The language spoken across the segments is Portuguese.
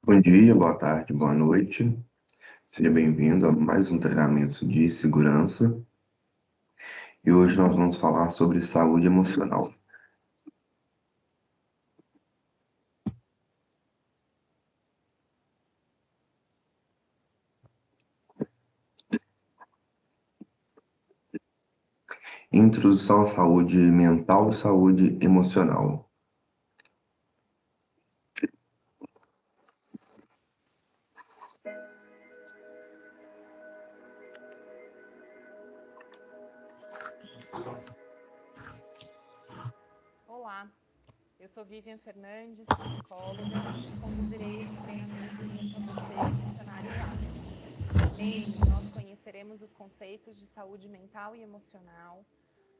Bom dia, boa tarde, boa noite. Seja bem-vindo a mais um treinamento de segurança. E hoje nós vamos falar sobre saúde emocional. Introdução à saúde mental e saúde emocional. Olá, eu sou Vivian Fernandes, psicóloga, e conduzirei esse treinamento junto a você, funcionário vago. Nele, nós conheceremos os conceitos de saúde mental e emocional,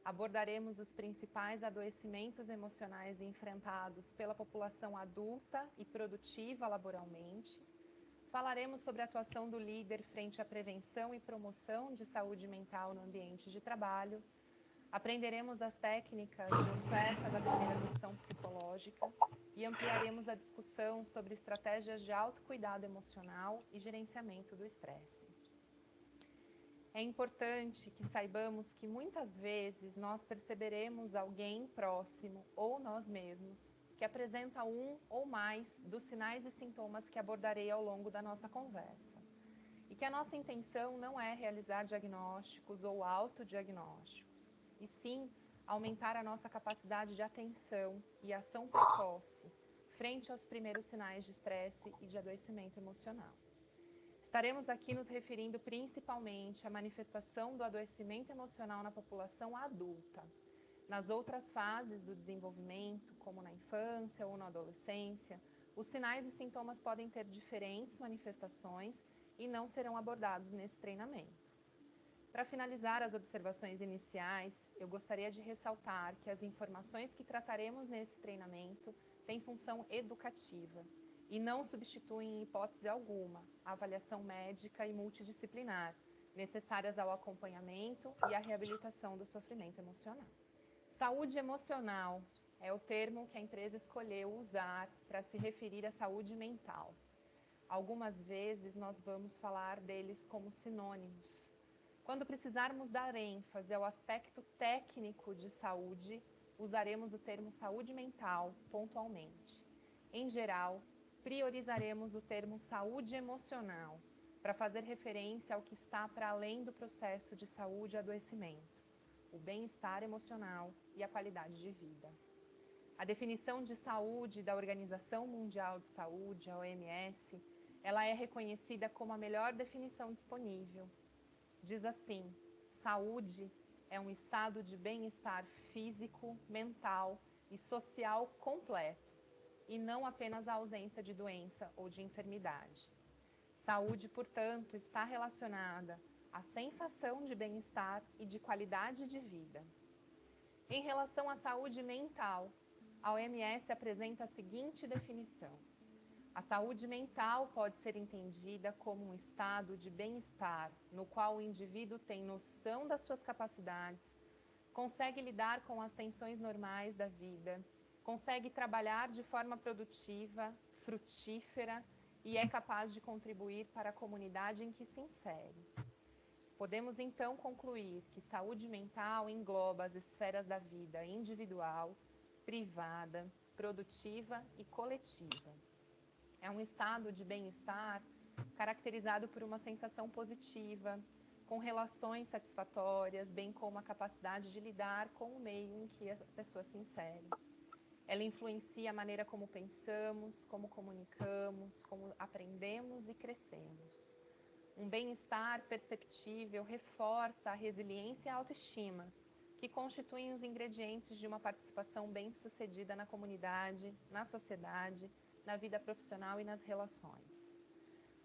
abordaremos os principais adoecimentos emocionais enfrentados pela população adulta e produtiva laboralmente, falaremos sobre a atuação do líder frente à prevenção e promoção de saúde mental no ambiente de trabalho. Aprenderemos as técnicas de oferta da primeira atenção psicológica e ampliaremos a discussão sobre estratégias de autocuidado emocional e gerenciamento do estresse. É importante que saibamos que muitas vezes nós perceberemos alguém próximo ou nós mesmos que apresenta um ou mais dos sinais e sintomas que abordarei ao longo da nossa conversa. E que a nossa intenção não é realizar diagnósticos ou autodiagnósticos, e sim aumentar a nossa capacidade de atenção e ação precoce frente aos primeiros sinais de estresse e de adoecimento emocional. Estaremos aqui nos referindo principalmente à manifestação do adoecimento emocional na população adulta. Nas outras fases do desenvolvimento, como na infância ou na adolescência, os sinais e sintomas podem ter diferentes manifestações e não serão abordados nesse treinamento. Para finalizar as observações iniciais, eu gostaria de ressaltar que as informações que trataremos nesse treinamento têm função educativa e não substituem, em hipótese alguma, a avaliação médica e multidisciplinar necessárias ao acompanhamento e à reabilitação do sofrimento emocional. Saúde emocional é o termo que a empresa escolheu usar para se referir à saúde mental. Algumas vezes nós vamos falar deles como sinônimos. Quando precisarmos dar ênfase ao aspecto técnico de saúde, usaremos o termo saúde mental pontualmente. Em geral, priorizaremos o termo saúde emocional para fazer referência ao que está para além do processo de saúde e adoecimento, o bem-estar emocional e a qualidade de vida. A definição de saúde da Organização Mundial de Saúde, a OMS, ela é reconhecida como a melhor definição disponível. Diz assim: saúde é um estado de bem-estar físico, mental e social completo, e não apenas a ausência de doença ou de enfermidade. Saúde, portanto, está relacionada à sensação de bem-estar e de qualidade de vida. Em relação à saúde mental, a OMS apresenta a seguinte definição: a saúde mental pode ser entendida como um estado de bem-estar no qual o indivíduo tem noção das suas capacidades, consegue lidar com as tensões normais da vida, consegue trabalhar de forma produtiva, frutífera e é capaz de contribuir para a comunidade em que se insere. Podemos então concluir que saúde mental engloba as esferas da vida individual, privada, produtiva e coletiva. É um estado de bem-estar caracterizado por uma sensação positiva, com relações satisfatórias, bem como a capacidade de lidar com o meio em que a pessoa se insere. Ela influencia a maneira como pensamos, como comunicamos, como aprendemos e crescemos. Um bem-estar perceptível reforça a resiliência e a autoestima, que constituem os ingredientes de uma participação bem-sucedida na comunidade, na sociedade, na vida profissional e nas relações.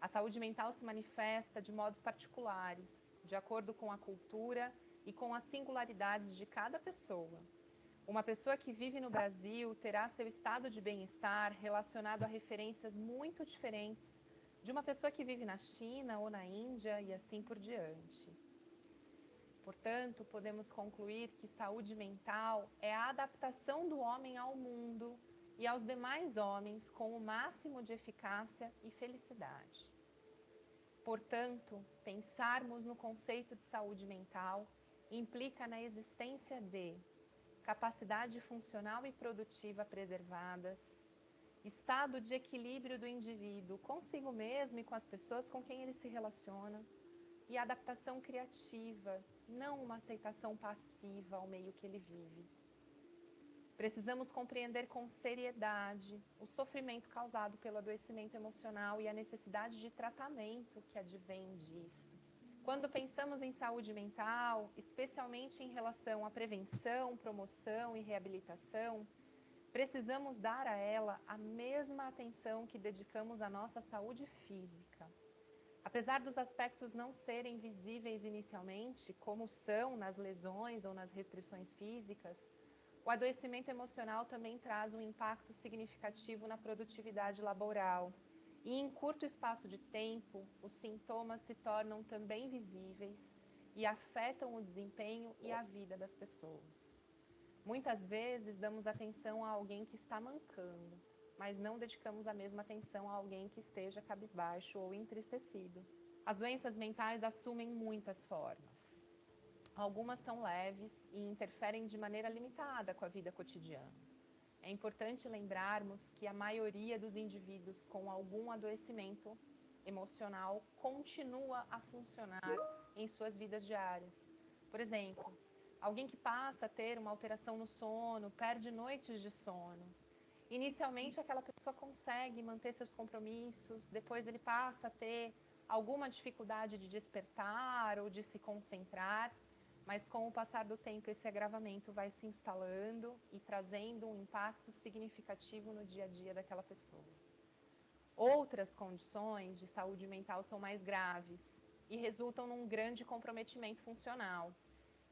A saúde mental se manifesta de modos particulares, de acordo com a cultura e com as singularidades de cada pessoa. Uma pessoa que vive no Brasil terá seu estado de bem-estar relacionado a referências muito diferentes de uma pessoa que vive na China ou na Índia e assim por diante. Portanto, podemos concluir que saúde mental é a adaptação do homem ao mundo e aos demais homens com o máximo de eficácia e felicidade. Portanto, pensarmos no conceito de saúde mental implica na existência de capacidade funcional e produtiva preservadas, estado de equilíbrio do indivíduo consigo mesmo e com as pessoas com quem ele se relaciona, e adaptação criativa, não uma aceitação passiva ao meio que ele vive. Precisamos compreender com seriedade o sofrimento causado pelo adoecimento emocional e a necessidade de tratamento que advém disso. Quando pensamos em saúde mental, especialmente em relação à prevenção, promoção e reabilitação, precisamos dar a ela a mesma atenção que dedicamos à nossa saúde física. Apesar dos aspectos não serem visíveis inicialmente, como são nas lesões ou nas restrições físicas, o adoecimento emocional também traz um impacto significativo na produtividade laboral. E em curto espaço de tempo, os sintomas se tornam também visíveis e afetam o desempenho e a vida das pessoas. Muitas vezes damos atenção a alguém que está mancando, mas não dedicamos a mesma atenção a alguém que esteja cabisbaixo ou entristecido. As doenças mentais assumem muitas formas. Algumas são leves e interferem de maneira limitada com a vida cotidiana. É importante lembrarmos que a maioria dos indivíduos com algum adoecimento emocional continua a funcionar em suas vidas diárias. Por exemplo, alguém que passa a ter uma alteração no sono, perde noites de sono. Inicialmente, aquela pessoa consegue manter seus compromissos, depois ele passa a ter alguma dificuldade de despertar ou de se concentrar, mas com o passar do tempo esse agravamento vai se instalando e trazendo um impacto significativo no dia a dia daquela pessoa. Outras condições de saúde mental são mais graves e resultam num grande comprometimento funcional,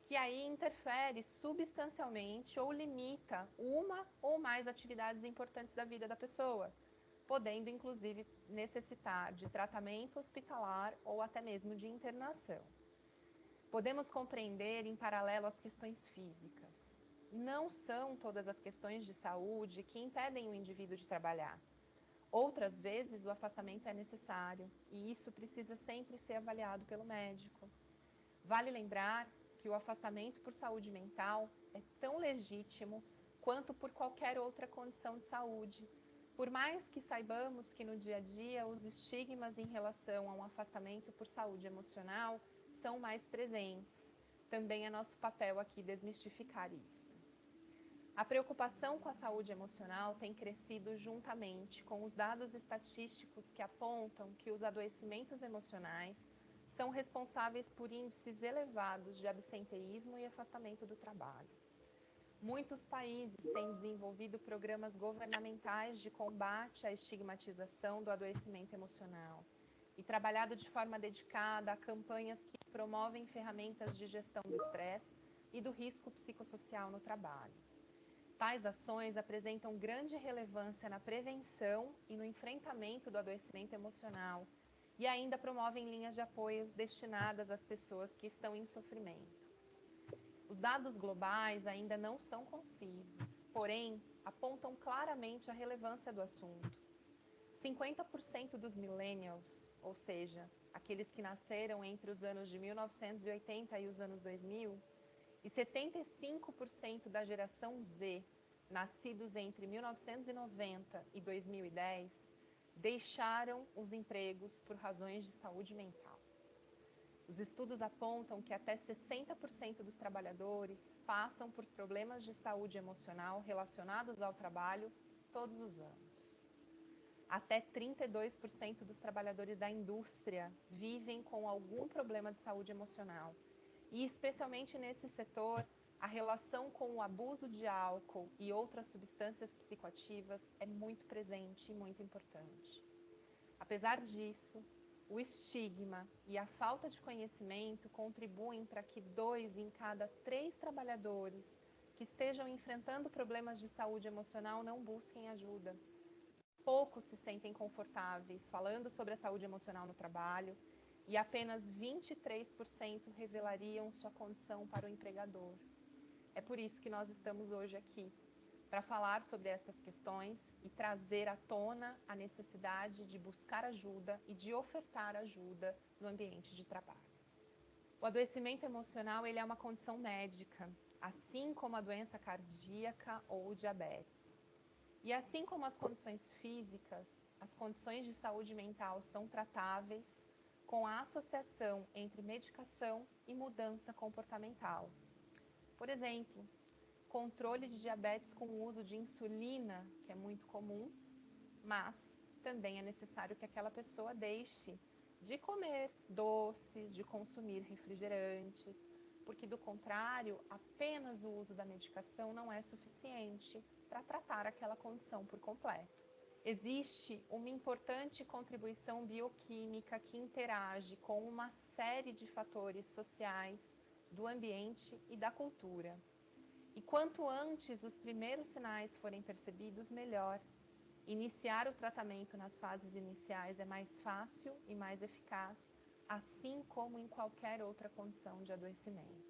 que aí interfere substancialmente ou limita uma ou mais atividades importantes da vida da pessoa, podendo inclusive necessitar de tratamento hospitalar ou até mesmo de internação. Podemos compreender em paralelo as questões físicas. Não são todas as questões de saúde que impedem o indivíduo de trabalhar. Outras vezes o afastamento é necessário e isso precisa sempre ser avaliado pelo médico. Vale lembrar que o afastamento por saúde mental é tão legítimo quanto por qualquer outra condição de saúde. Por mais que saibamos que no dia a dia os estigmas em relação a um afastamento por saúde emocional são mais presentes, também é nosso papel aqui desmistificar isso. A preocupação com a saúde emocional tem crescido juntamente com os dados estatísticos que apontam que os adoecimentos emocionais são responsáveis por índices elevados de absenteísmo e afastamento do trabalho. Muitos países têm desenvolvido programas governamentais de combate à estigmatização do adoecimento emocional e trabalhado de forma dedicada a campanhas que promovem ferramentas de gestão do estresse e do risco psicossocial no trabalho. Tais ações apresentam grande relevância na prevenção e no enfrentamento do adoecimento emocional e ainda promovem linhas de apoio destinadas às pessoas que estão em sofrimento. Os dados globais ainda não são concisos, porém, apontam claramente a relevância do assunto. 50% dos millennials, ou seja, aqueles que nasceram entre os anos de 1980 e os anos 2000, e 75% da geração Z, nascidos entre 1990 e 2010, deixaram os empregos por razões de saúde mental. Os estudos apontam que até 60% dos trabalhadores passam por problemas de saúde emocional relacionados ao trabalho todos os anos. Até 32% dos trabalhadores da indústria vivem com algum problema de saúde emocional. E, especialmente nesse setor, a relação com o abuso de álcool e outras substâncias psicoativas é muito presente e muito importante. Apesar disso, o estigma e a falta de conhecimento contribuem para que 2 em cada 3 trabalhadores que estejam enfrentando problemas de saúde emocional não busquem ajuda. Poucos se sentem confortáveis falando sobre a saúde emocional no trabalho e apenas 23% revelariam sua condição para o empregador. É por isso que nós estamos hoje aqui, para falar sobre essas questões e trazer à tona a necessidade de buscar ajuda e de ofertar ajuda no ambiente de trabalho. O adoecimento emocional ele é uma condição médica, assim como a doença cardíaca ou o diabetes. E assim como as condições físicas, as condições de saúde mental são tratáveis com a associação entre medicação e mudança comportamental. Por exemplo, controle de diabetes com o uso de insulina, que é muito comum, mas também é necessário que aquela pessoa deixe de comer doces, de consumir refrigerantes, porque do contrário, apenas o uso da medicação não é suficiente para tratar aquela condição por completo. Existe uma importante contribuição bioquímica que interage com uma série de fatores sociais, do ambiente e da cultura. E quanto antes os primeiros sinais forem percebidos, melhor. Iniciar o tratamento nas fases iniciais é mais fácil e mais eficaz, assim como em qualquer outra condição de adoecimento.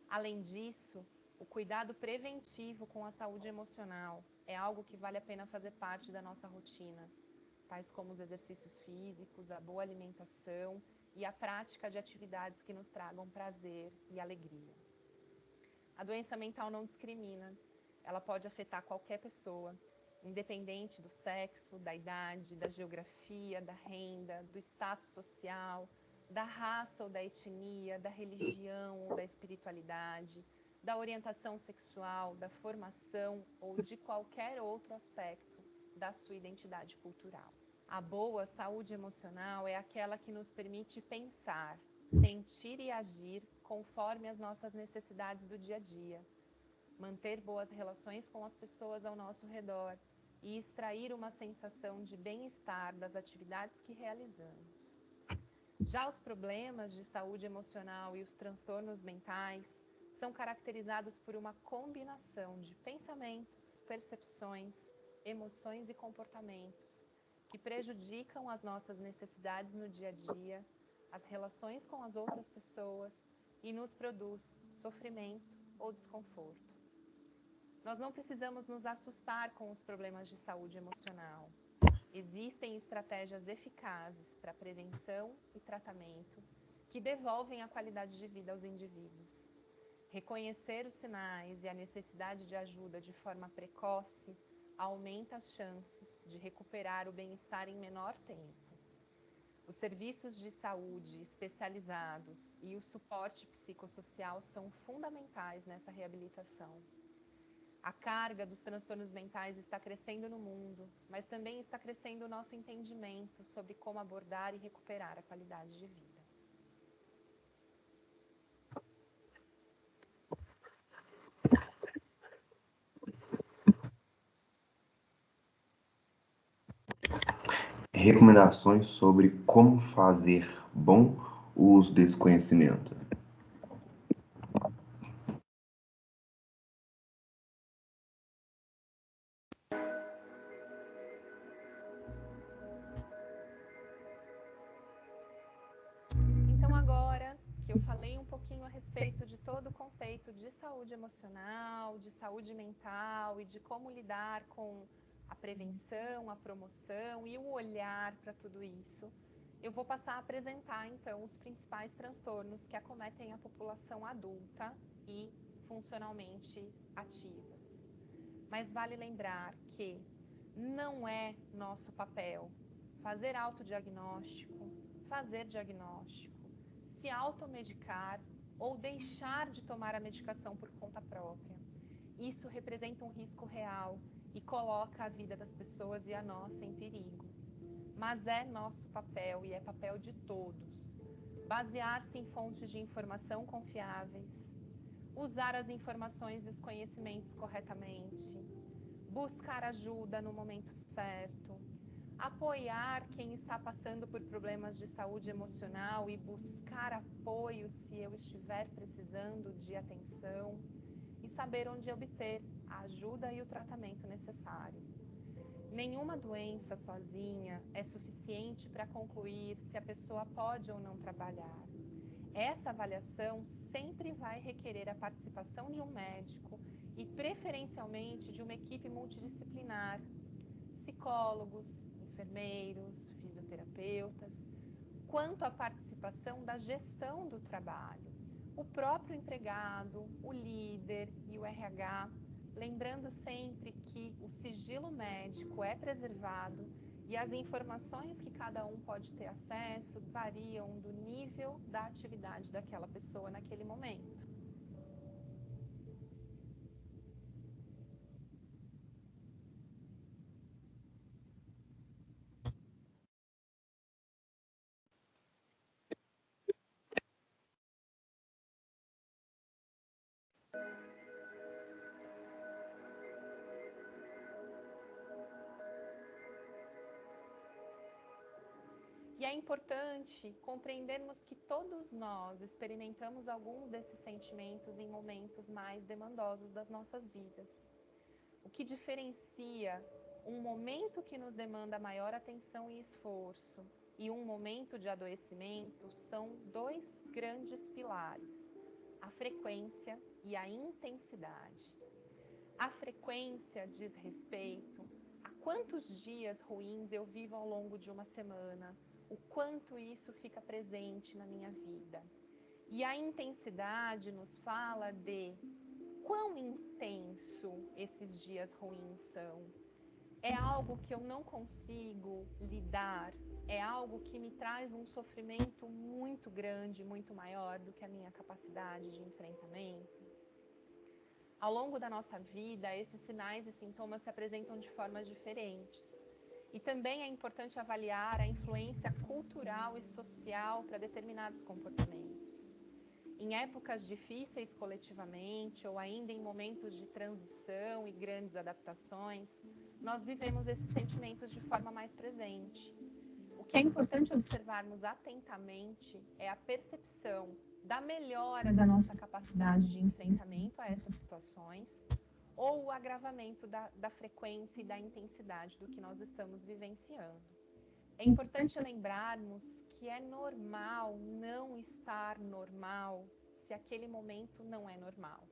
Além disso, o cuidado preventivo com a saúde emocional é algo que vale a pena fazer parte da nossa rotina, tais como os exercícios físicos, a boa alimentação e a prática de atividades que nos tragam prazer e alegria. A doença mental não discrimina, ela pode afetar qualquer pessoa, independente do sexo, da idade, da geografia, da renda, do status social, da raça ou da etnia, da religião ou da espiritualidade, da orientação sexual, da formação ou de qualquer outro aspecto da sua identidade cultural. A boa saúde emocional é aquela que nos permite pensar, sentir e agir conforme as nossas necessidades do dia a dia, manter boas relações com as pessoas ao nosso redor e extrair uma sensação de bem-estar das atividades que realizamos. Já os problemas de saúde emocional e os transtornos mentais são caracterizados por uma combinação de pensamentos, percepções, emoções e comportamentos que prejudicam as nossas necessidades no dia a dia, as relações com as outras pessoas e nos produz sofrimento ou desconforto. Nós não precisamos nos assustar com os problemas de saúde emocional. Existem estratégias eficazes para prevenção e tratamento que devolvem a qualidade de vida aos indivíduos. Reconhecer os sinais e a necessidade de ajuda de forma precoce aumenta as chances de recuperar o bem-estar em menor tempo. Os serviços de saúde especializados e o suporte psicossocial são fundamentais nessa reabilitação. A carga dos transtornos mentais está crescendo no mundo, mas também está crescendo o nosso entendimento sobre como abordar e recuperar a qualidade de vida. Recomendações sobre como fazer bom uso desse conhecimento. Então, agora que eu falei um pouquinho a respeito de todo o conceito de saúde emocional, de saúde mental e de como lidar com a prevenção, a promoção e o olhar para tudo isso, eu vou passar a apresentar, então, os principais transtornos que acometem a população adulta e funcionalmente ativas. Mas vale lembrar que não é nosso papel fazer autodiagnóstico, fazer diagnóstico, se automedicar ou deixar de tomar a medicação por conta própria. Isso representa um risco real e coloca a vida das pessoas e a nossa em perigo. Mas é nosso papel e é papel de todos basear-se em fontes de informação confiáveis, usar as informações e os conhecimentos corretamente, buscar ajuda no momento certo, apoiar quem está passando por problemas de saúde emocional e buscar apoio se eu estiver precisando de atenção e saber onde obter a ajuda e o tratamento necessário. Nenhuma doença sozinha é suficiente para concluir se a pessoa pode ou não trabalhar. Essa avaliação sempre vai requerer a participação de um médico e preferencialmente de uma equipe multidisciplinar, psicólogos, enfermeiros, fisioterapeutas, quanto à participação da gestão do trabalho, o próprio empregado, o líder e o RH, lembrando sempre que o sigilo médico é preservado e as informações que cada um pode ter acesso variam do nível da atividade daquela pessoa naquele momento. E é importante compreendermos que todos nós experimentamos alguns desses sentimentos em momentos mais demandosos das nossas vidas. O que diferencia um momento que nos demanda maior atenção e esforço e um momento de adoecimento são dois grandes pilares: a frequência e a intensidade. A frequência diz respeito a quantos dias ruins eu vivo ao longo de uma semana, o quanto isso fica presente na minha vida. E a intensidade nos fala de quão intenso esses dias ruins são. É algo que eu não consigo lidar, é algo que me traz um sofrimento muito grande, muito maior do que a minha capacidade de enfrentamento. Ao longo da nossa vida, esses sinais e sintomas se apresentam de formas diferentes. E também é importante avaliar a influência cultural e social para determinados comportamentos. Em épocas difíceis coletivamente ou ainda em momentos de transição e grandes adaptações, nós vivemos esses sentimentos de forma mais presente. O que é importante observarmos atentamente é a percepção da melhora da nossa capacidade de enfrentamento a essas situações ou o agravamento da frequência e da intensidade do que nós estamos vivenciando. É importante lembrarmos que é normal não estar normal se aquele momento não é normal.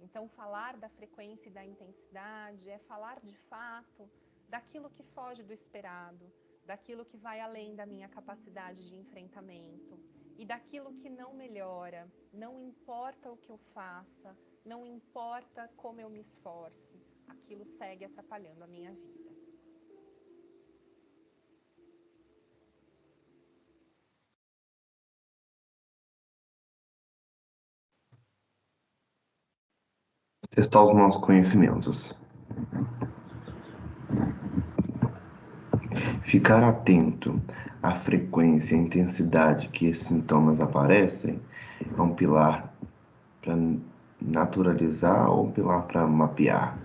Então, falar da frequência e da intensidade é falar de fato daquilo que foge do esperado, daquilo que vai além da minha capacidade de enfrentamento e daquilo que não melhora, não importa o que eu faça, não importa como eu me esforce, aquilo segue atrapalhando a minha vida. Testar os nossos conhecimentos. Ficar atento à frequência e intensidade que esses sintomas aparecem é um pilar para naturalizar ou um pilar para mapear.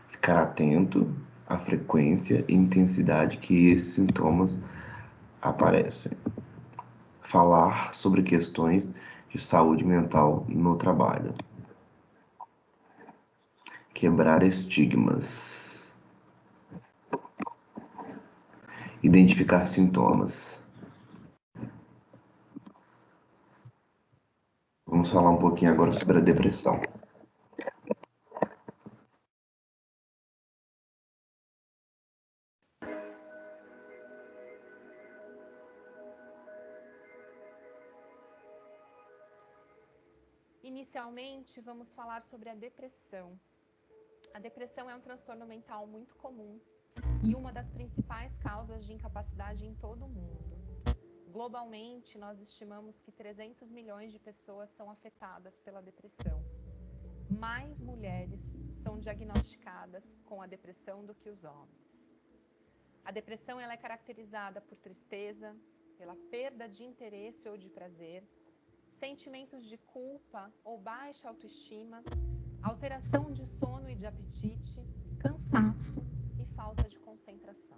Ficar atento à frequência e intensidade que esses sintomas aparecem. Falar sobre questões de saúde mental no trabalho. Quebrar estigmas. Identificar sintomas. Vamos falar um pouquinho agora sobre a depressão. Inicialmente, vamos falar sobre a depressão. A depressão é um transtorno mental muito comum e uma das principais causas de incapacidade em todo o mundo. Globalmente, nós estimamos que 300 milhões de pessoas são afetadas pela depressão. Mais mulheres são diagnosticadas com a depressão do que os homens. A depressão ela é caracterizada por tristeza, pela perda de interesse ou de prazer, sentimentos de culpa ou baixa autoestima, alteração de sono e de apetite, cansaço e falta de concentração.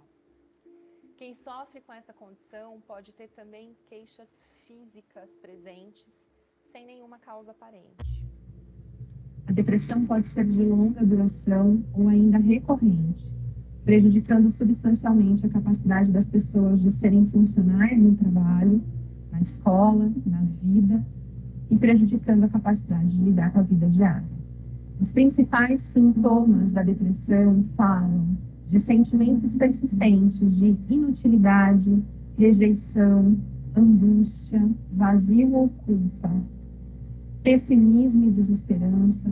Quem sofre com essa condição pode ter também queixas físicas presentes, sem nenhuma causa aparente. A depressão pode ser de longa duração ou ainda recorrente, prejudicando substancialmente a capacidade das pessoas de serem funcionais no trabalho, na escola, na vida e prejudicando a capacidade de lidar com a vida diária. Os principais sintomas da depressão falam de sentimentos persistentes de inutilidade, rejeição, angústia, vazio ou culpa, pessimismo e desesperança,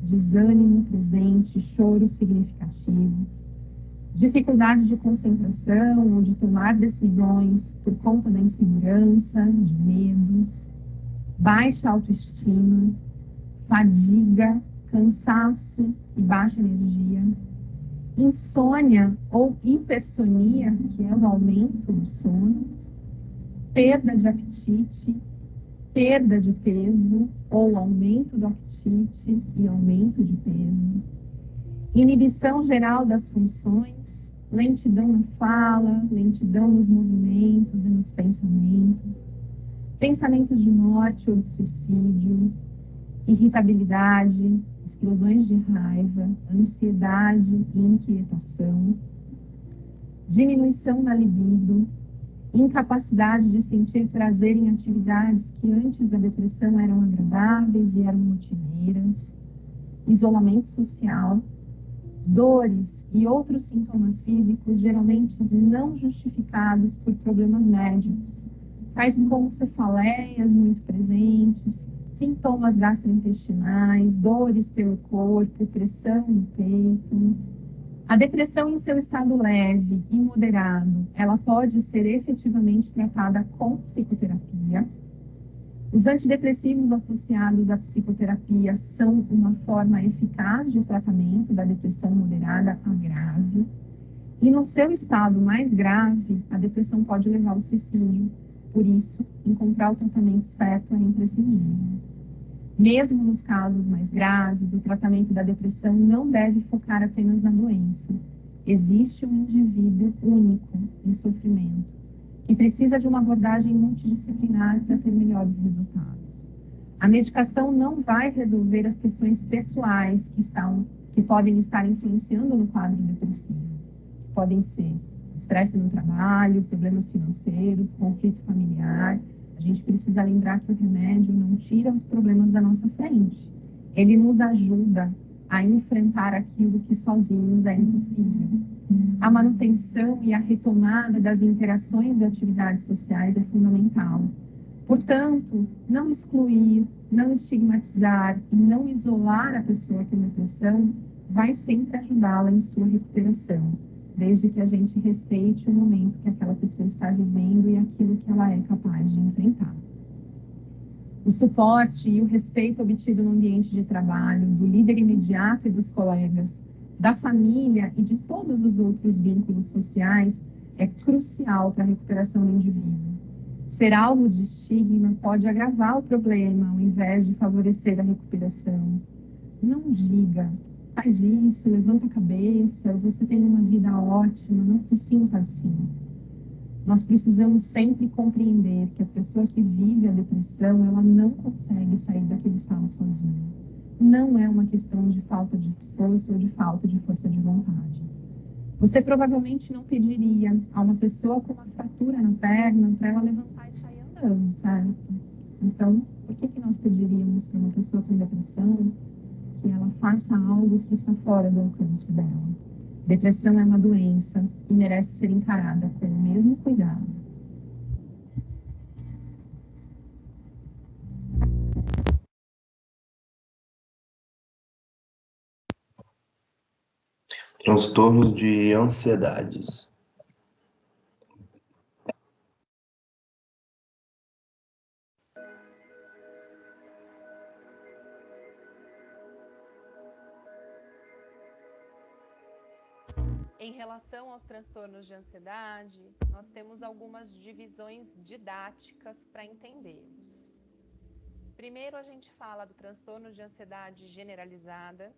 desânimo presente, choros significativos, dificuldade de concentração ou de tomar decisões por conta da insegurança, de medos, baixa autoestima, fadiga, cansaço e baixa energia, insônia ou hipersonia, que é o aumento do sono, perda de apetite, perda de peso ou aumento do apetite e aumento de peso, inibição geral das funções, lentidão na fala, lentidão nos movimentos e nos pensamentos, pensamentos de morte ou de suicídio, irritabilidade, explosões de raiva, ansiedade e inquietação, diminuição na libido, incapacidade de sentir prazer em atividades que antes da depressão eram agradáveis e eram rotineiras, isolamento social, dores e outros sintomas físicos geralmente não justificados por problemas médicos, tais como cefaleias muito presentes, sintomas gastrointestinais, dores pelo corpo, pressão no peito. A depressão em seu estado leve e moderado, ela pode ser efetivamente tratada com psicoterapia. Os antidepressivos associados à psicoterapia são uma forma eficaz de tratamento da depressão moderada a grave. E no seu estado mais grave, a depressão pode levar ao suicídio. Por isso, encontrar o tratamento certo é imprescindível. Mesmo nos casos mais graves, o tratamento da depressão não deve focar apenas na doença. Existe um indivíduo único em sofrimento, que precisa de uma abordagem multidisciplinar para ter melhores resultados. A medicação não vai resolver as questões pessoais que podem estar influenciando no quadro depressivo. Podem ser estresse no trabalho, problemas financeiros, conflito familiar. A gente precisa lembrar que o remédio não tira os problemas da nossa frente. Ele nos ajuda a enfrentar aquilo que sozinhos é impossível. A manutenção e a retomada das interações e atividades sociais é fundamental. Portanto, não excluir, não estigmatizar e não isolar a pessoa com depressão vai sempre ajudá-la em sua recuperação, desde que a gente respeite o momento que aquela pessoa está vivendo e aquilo que ela é capaz de enfrentar. O suporte e o respeito obtido no ambiente de trabalho, do líder imediato e dos colegas, da família e de todos os outros vínculos sociais é crucial para a recuperação do indivíduo. Ser alvo de estigma pode agravar o problema ao invés de favorecer a recuperação. Não diga, faz isso, levanta a cabeça, você tem uma vida ótima, não se sinta assim. Nós precisamos sempre compreender que a pessoa que vive a depressão, ela não consegue sair daquele estado sozinha. Não é uma questão de falta de esforço ou de falta de força de vontade. Você provavelmente não pediria a uma pessoa com uma fratura na perna para ela levantar e sair andando, certo? Então, por que nós pediríamos para uma pessoa com depressão que ela faça algo que está fora do alcance dela? Depressão é uma doença e merece ser encarada com o mesmo cuidado. Transtornos de ansiedades. Em relação aos transtornos de ansiedade, nós temos algumas divisões didáticas para entendermos. Primeiro, a gente fala do transtorno de ansiedade generalizada,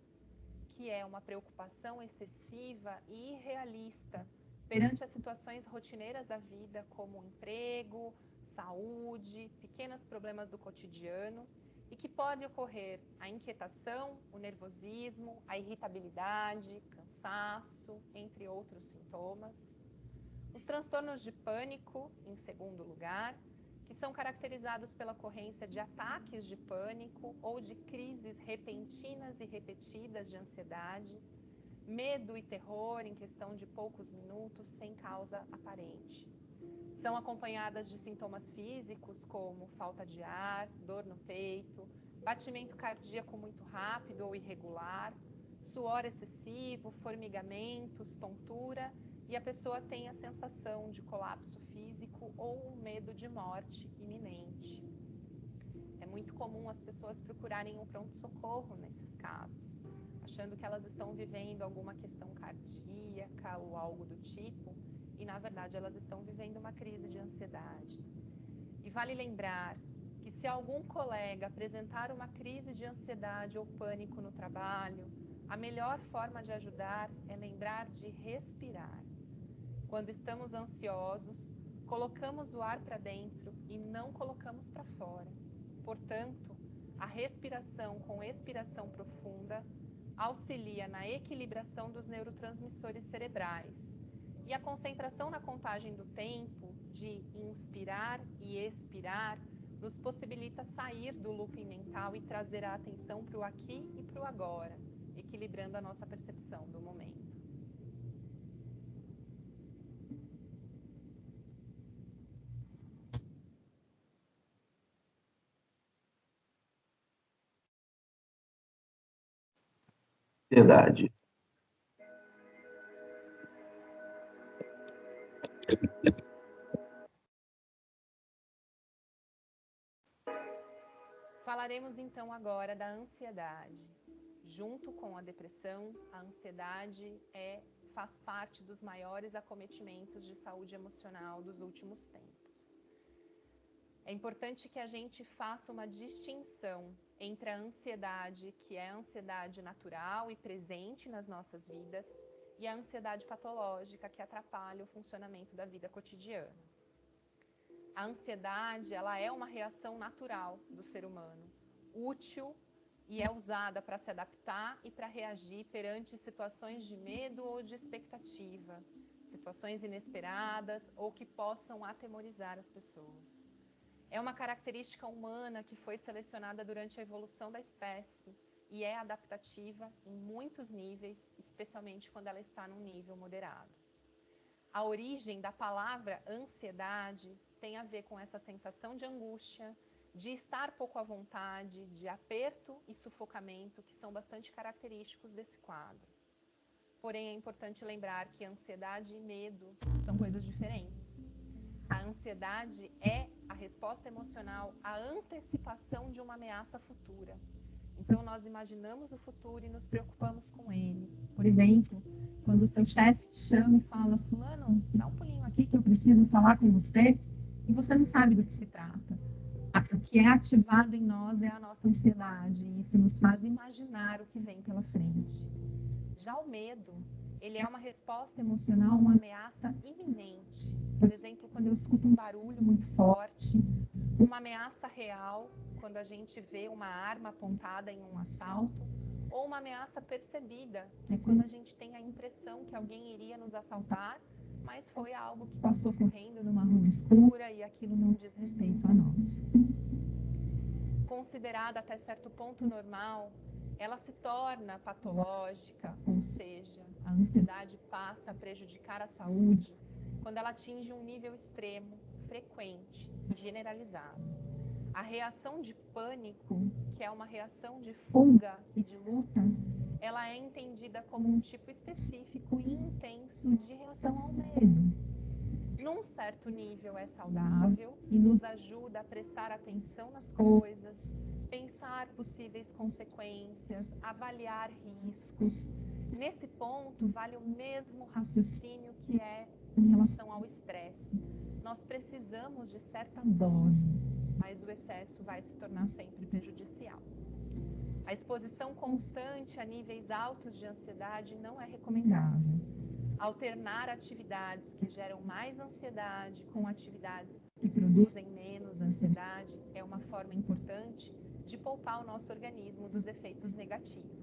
que é uma preocupação excessiva e irrealista perante as situações rotineiras da vida, como emprego, saúde, pequenos problemas do cotidiano, e que pode ocorrer a inquietação, o nervosismo, a irritabilidade, cansaço, entre outros sintomas. Os transtornos de pânico, em segundo lugar, que são caracterizados pela ocorrência de ataques de pânico ou de crises repentinas e repetidas de ansiedade, medo e terror em questão de poucos minutos sem causa aparente. São acompanhadas de sintomas físicos como falta de ar, dor no peito, batimento cardíaco muito rápido ou irregular, suor excessivo, formigamentos, tontura, e a pessoa tem a sensação de colapso físico ou um medo de morte iminente. É muito comum as pessoas procurarem um pronto-socorro nesses casos, achando que elas estão vivendo alguma questão cardíaca ou algo do tipo, e na verdade elas estão vivendo uma crise de ansiedade. E vale lembrar que se algum colega apresentar uma crise de ansiedade ou pânico no trabalho, a melhor forma de ajudar é lembrar de respirar. Quando estamos ansiosos, colocamos o ar para dentro e não colocamos para fora. Portanto, a respiração com expiração profunda auxilia na equilibração dos neurotransmissores cerebrais. E a concentração na contagem do tempo, de inspirar e expirar, nos possibilita sair do looping mental e trazer a atenção para o aqui e para o agora, equilibrando a nossa percepção do momento. Ansiedade. Falaremos então agora da ansiedade. Junto com a depressão, a ansiedade faz parte dos maiores acometimentos de saúde emocional dos últimos tempos. É importante que a gente faça uma distinção entre a ansiedade, que é a ansiedade natural e presente nas nossas vidas, e a ansiedade patológica, que atrapalha o funcionamento da vida cotidiana. A ansiedade, ela é uma reação natural do ser humano, útil, e é usada para se adaptar e para reagir perante situações de medo ou de expectativa, situações inesperadas ou que possam atemorizar as pessoas. É uma característica humana que foi selecionada durante a evolução da espécie e é adaptativa em muitos níveis, especialmente quando ela está num nível moderado. A origem da palavra ansiedade tem a ver com essa sensação de angústia, de estar pouco à vontade, de aperto e sufocamento, que são bastante característicos desse quadro. Porém, é importante lembrar que ansiedade e medo são coisas diferentes. A ansiedade é a resposta emocional à antecipação de uma ameaça futura. Então, nós imaginamos o futuro e nos preocupamos com ele. Por exemplo, quando o seu chefe te chama e fala: fulano, dá um pulinho aqui que eu preciso falar com você, e você não sabe do que se trata. O que é ativado em nós é a nossa ansiedade, e isso nos faz imaginar o que vem pela frente. Já o medo, ele é uma resposta emocional a uma ameaça iminente. Por exemplo, quando eu escuto um barulho muito forte, uma ameaça real, quando a gente vê uma arma apontada em um assalto, ou uma ameaça percebida, quando a gente tem a impressão que alguém iria nos assaltar, mas foi algo que passou correndo numa rua escura e aquilo não diz respeito a nós. Considerada até certo ponto normal, ela se torna patológica, ou seja, a ansiedade passa a prejudicar a saúde quando ela atinge um nível extremo, frequente e generalizado. A reação de pânico, que é uma reação de fuga e de luta, ela é entendida como um tipo específico e intenso de reação ao medo. Num certo nível é saudável e nos ajuda a prestar atenção nas coisas, pensar possíveis consequências, avaliar riscos. Nesse ponto, vale o mesmo raciocínio que é em relação ao estresse. Nós precisamos de certa dose, mas o excesso vai se tornar sempre prejudicial. A exposição constante a níveis altos de ansiedade não é recomendável. Alternar atividades que geram mais ansiedade com atividades que produzem menos ansiedade é uma forma importante de poupar o nosso organismo dos efeitos negativos.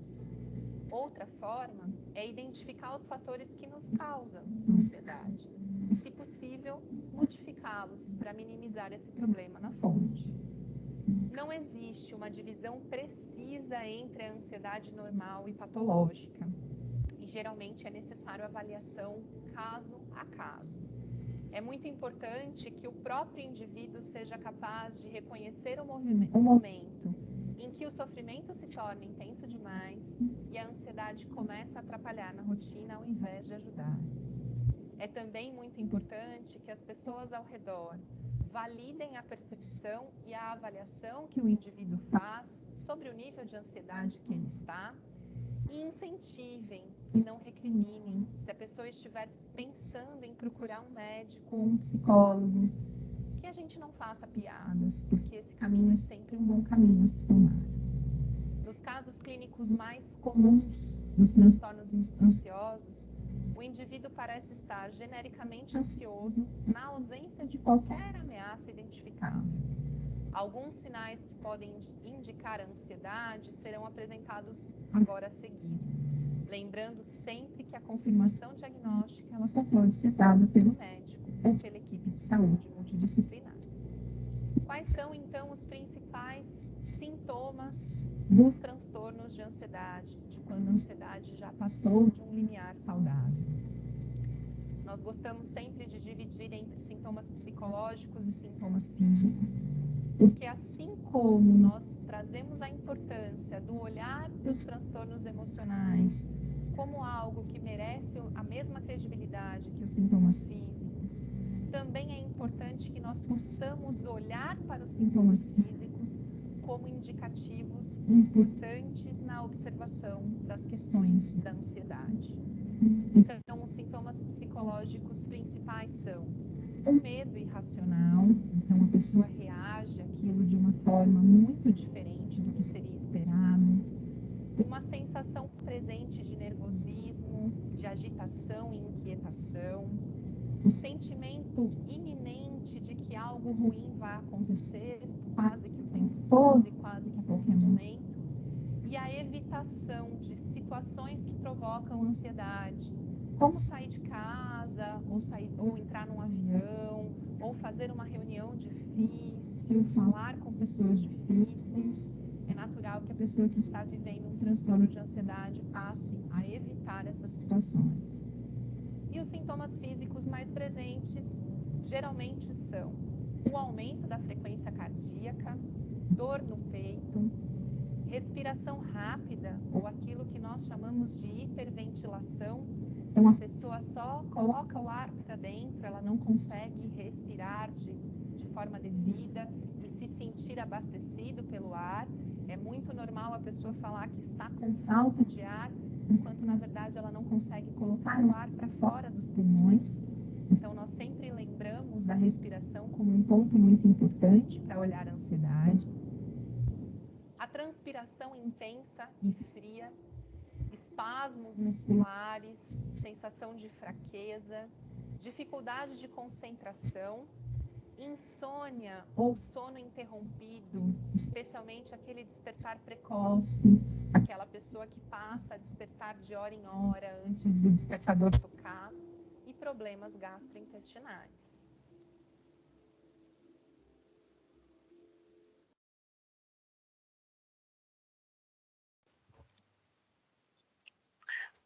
Outra forma é identificar os fatores que nos causam ansiedade. e, se possível, modificá-los para minimizar esse problema na fonte. Não existe uma divisão precisa entre a ansiedade normal e patológica, e geralmente é necessário avaliação caso a caso. É muito importante que o próprio indivíduo seja capaz de reconhecer o momento em que o sofrimento se torna intenso demais e a ansiedade começa a atrapalhar na rotina ao invés de ajudar. É também muito importante que as pessoas ao redor validem a percepção e a avaliação que o indivíduo faz sobre o nível de ansiedade que ele está e incentivem e não recriminem se a pessoa estiver pensando em procurar um médico ou um psicólogo, que a gente não faça piadas, porque esse caminho é sempre um bom caminho a se tomar. Nos casos clínicos mais comuns dos transtornos ansiosos, o indivíduo parece estar genericamente ansioso na ausência de qualquer ameaça identificável. Alguns sinais que podem indicar a ansiedade serão apresentados agora a seguir, lembrando sempre que a confirmação diagnóstica ela só pode ser dada pelo médico ou pela equipe de saúde multidisciplinar. Quais são, então, os principais sintomas dos transtornos de ansiedade, de quando a ansiedade já passou de um limiar saudável? Nós gostamos sempre de dividir entre sintomas psicológicos e sintomas físicos, porque assim como nós trazemos a importância do olhar para os transtornos emocionais como algo que merece a mesma credibilidade que os sintomas físicos, também é importante que nós possamos olhar para os sintomas físicos como indicativos importantes na observação das questões da ansiedade. Então, os sintomas psicológicos principais são o medo irracional, então a pessoa reage àquilo de uma forma muito diferente do que seria esperado, uma sensação presente de nervosismo, de agitação e inquietação, o sentimento iminente de que algo ruim vai acontecer quase que o tempo todo e quase que a qualquer momento, e a evitação de situações que provocam ansiedade, como sair de casa, ou entrar num avião, ou fazer uma reunião difícil, falar com pessoas difíceis. É natural que a pessoa que está vivendo um transtorno de ansiedade passe a evitar essas situações. E os sintomas físicos mais presentes geralmente são o aumento da frequência cardíaca, dor no peito, respiração rápida, ou aquilo que nós chamamos de hiperventilação. Então a pessoa só coloca o ar para dentro, ela não consegue respirar de forma devida e se sentir abastecido pelo ar. É muito normal a pessoa falar que está com falta de ar, enquanto na verdade ela não consegue colocar o ar para fora dos pulmões. Então nós sempre lembramos da respiração como um ponto muito importante para olhar a ansiedade. A transpiração intensa e fria, espasmos musculares, sensação de fraqueza, dificuldade de concentração, insônia ou sono interrompido, especialmente aquele despertar precoce, aquela pessoa que passa a despertar de hora em hora antes do despertador tocar, e problemas gastrointestinais.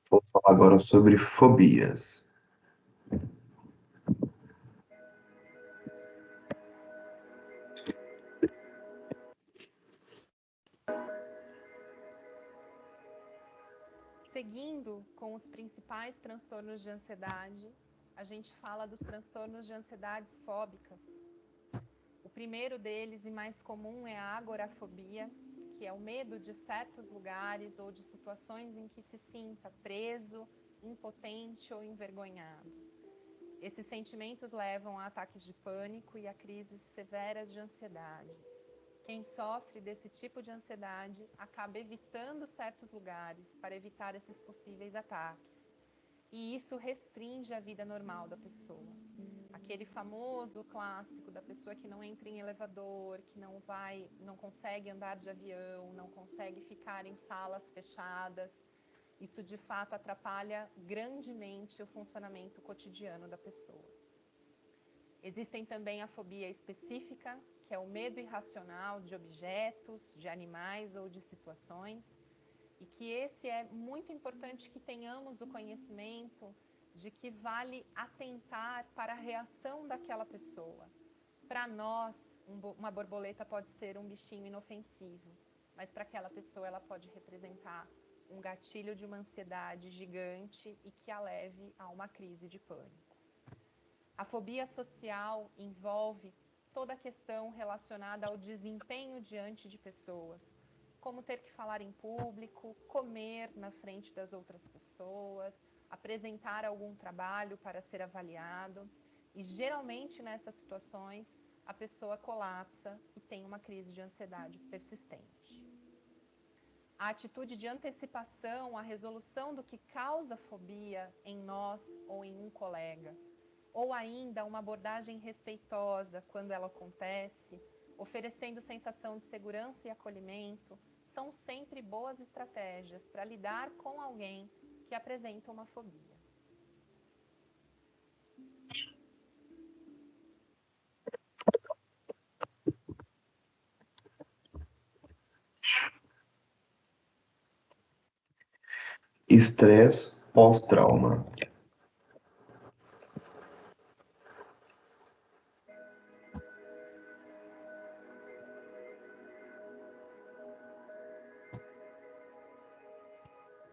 Vou falar agora sobre fobias. Seguindo com os principais transtornos de ansiedade, a gente fala dos transtornos de ansiedades fóbicas. O primeiro deles e mais comum é a agorafobia, que é o medo de certos lugares ou de situações em que se sinta preso, impotente ou envergonhado. Esses sentimentos levam a ataques de pânico e a crises severas de ansiedade. Quem sofre desse tipo de ansiedade acaba evitando certos lugares para evitar esses possíveis ataques. E isso restringe a vida normal da pessoa. Aquele famoso clássico da pessoa que não entra em elevador, que não consegue andar de avião, não consegue ficar em salas fechadas. Isso de fato atrapalha grandemente o funcionamento cotidiano da pessoa. Existem também a fobia específica, que é o medo irracional de objetos, de animais ou de situações, e que esse é muito importante que tenhamos o conhecimento de que vale atentar para a reação daquela pessoa. Para nós, uma borboleta pode ser um bichinho inofensivo, mas para aquela pessoa ela pode representar um gatilho de uma ansiedade gigante e que a leve a uma crise de pânico. A fobia social envolve toda a questão relacionada ao desempenho diante de pessoas, como ter que falar em público, comer na frente das outras pessoas, apresentar algum trabalho para ser avaliado. E geralmente nessas situações a pessoa colapsa e tem uma crise de ansiedade persistente. A atitude de antecipação, a resolução do que causa fobia em nós ou em um colega, ou ainda uma abordagem respeitosa quando ela acontece, oferecendo sensação de segurança e acolhimento, são sempre boas estratégias para lidar com alguém que apresenta uma fobia. Estresse pós-trauma.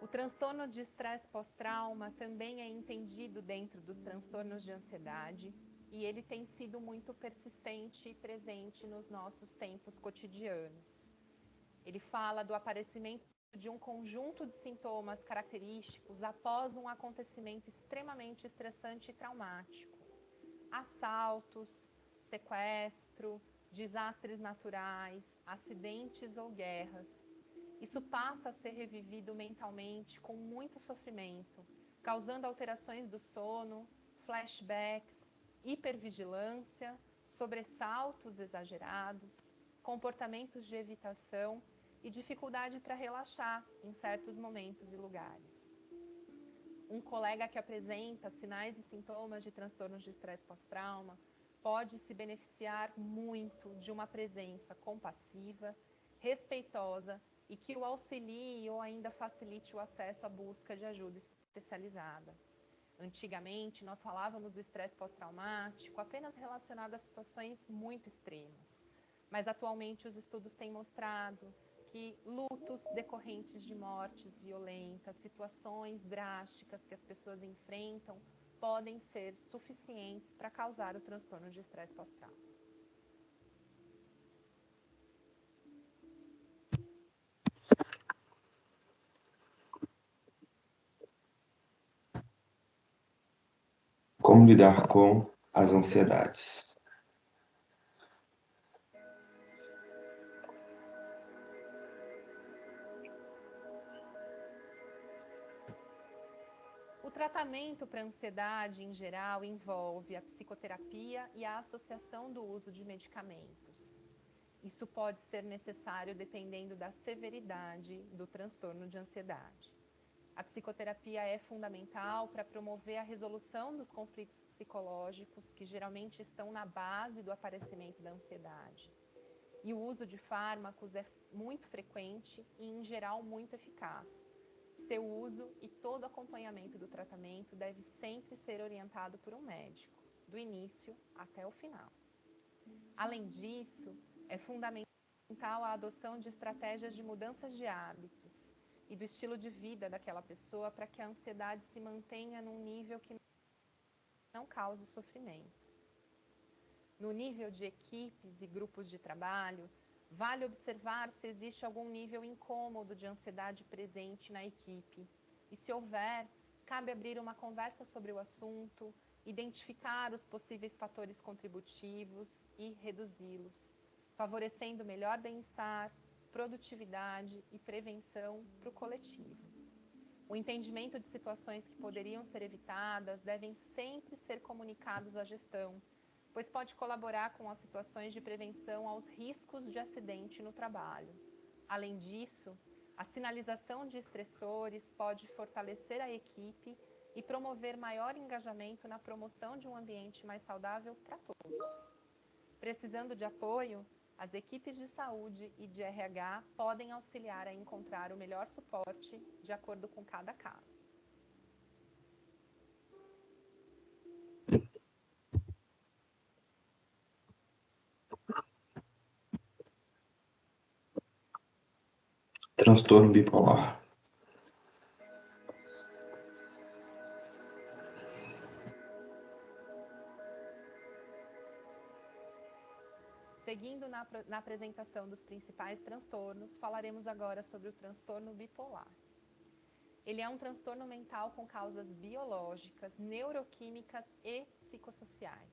O transtorno de estresse pós-trauma também é entendido dentro dos transtornos de ansiedade e ele tem sido muito persistente e presente nos nossos tempos cotidianos. Ele fala do aparecimento de um conjunto de sintomas característicos após um acontecimento extremamente estressante e traumático. Assaltos, sequestro, desastres naturais, acidentes ou guerras. Isso passa a ser revivido mentalmente com muito sofrimento, causando alterações do sono, flashbacks, hipervigilância, sobressaltos exagerados, comportamentos de evitação e dificuldade para relaxar em certos momentos e lugares. Um colega que apresenta sinais e sintomas de transtornos de estresse pós-trauma pode se beneficiar muito de uma presença compassiva, respeitosa e que o auxilie ou ainda facilite o acesso à busca de ajuda especializada. Antigamente, nós falávamos do estresse pós-traumático apenas relacionado a situações muito extremas, mas atualmente os estudos têm mostrado que lutos decorrentes de mortes violentas, situações drásticas que as pessoas enfrentam, podem ser suficientes para causar o transtorno de estresse pós-trauma. Como lidar com as ansiedades? O tratamento para a ansiedade, em geral, envolve a psicoterapia e a associação do uso de medicamentos. Isso pode ser necessário dependendo da severidade do transtorno de ansiedade. A psicoterapia é fundamental para promover a resolução dos conflitos psicológicos que geralmente estão na base do aparecimento da ansiedade. E o uso de fármacos é muito frequente e, em geral, muito eficaz. Seu uso e todo acompanhamento do tratamento deve sempre ser orientado por um médico, do início até o final. Além disso, é fundamental a adoção de estratégias de mudanças de hábitos e do estilo de vida daquela pessoa para que a ansiedade se mantenha num nível que não cause sofrimento. No nível de equipes e grupos de trabalho, vale observar se existe algum nível incômodo de ansiedade presente na equipe. E se houver, cabe abrir uma conversa sobre o assunto, identificar os possíveis fatores contributivos e reduzi-los, favorecendo melhor bem-estar, produtividade e prevenção para o coletivo. O entendimento de situações que poderiam ser evitadas devem sempre ser comunicados à gestão, pois pode colaborar com as situações de prevenção aos riscos de acidente no trabalho. Além disso, a sinalização de estressores pode fortalecer a equipe e promover maior engajamento na promoção de um ambiente mais saudável para todos. Precisando de apoio, as equipes de saúde e de RH podem auxiliar a encontrar o melhor suporte de acordo com cada caso. Transtorno bipolar. Seguindo na apresentação dos principais transtornos, falaremos agora sobre o transtorno bipolar. Ele é um transtorno mental com causas biológicas, neuroquímicas e psicossociais,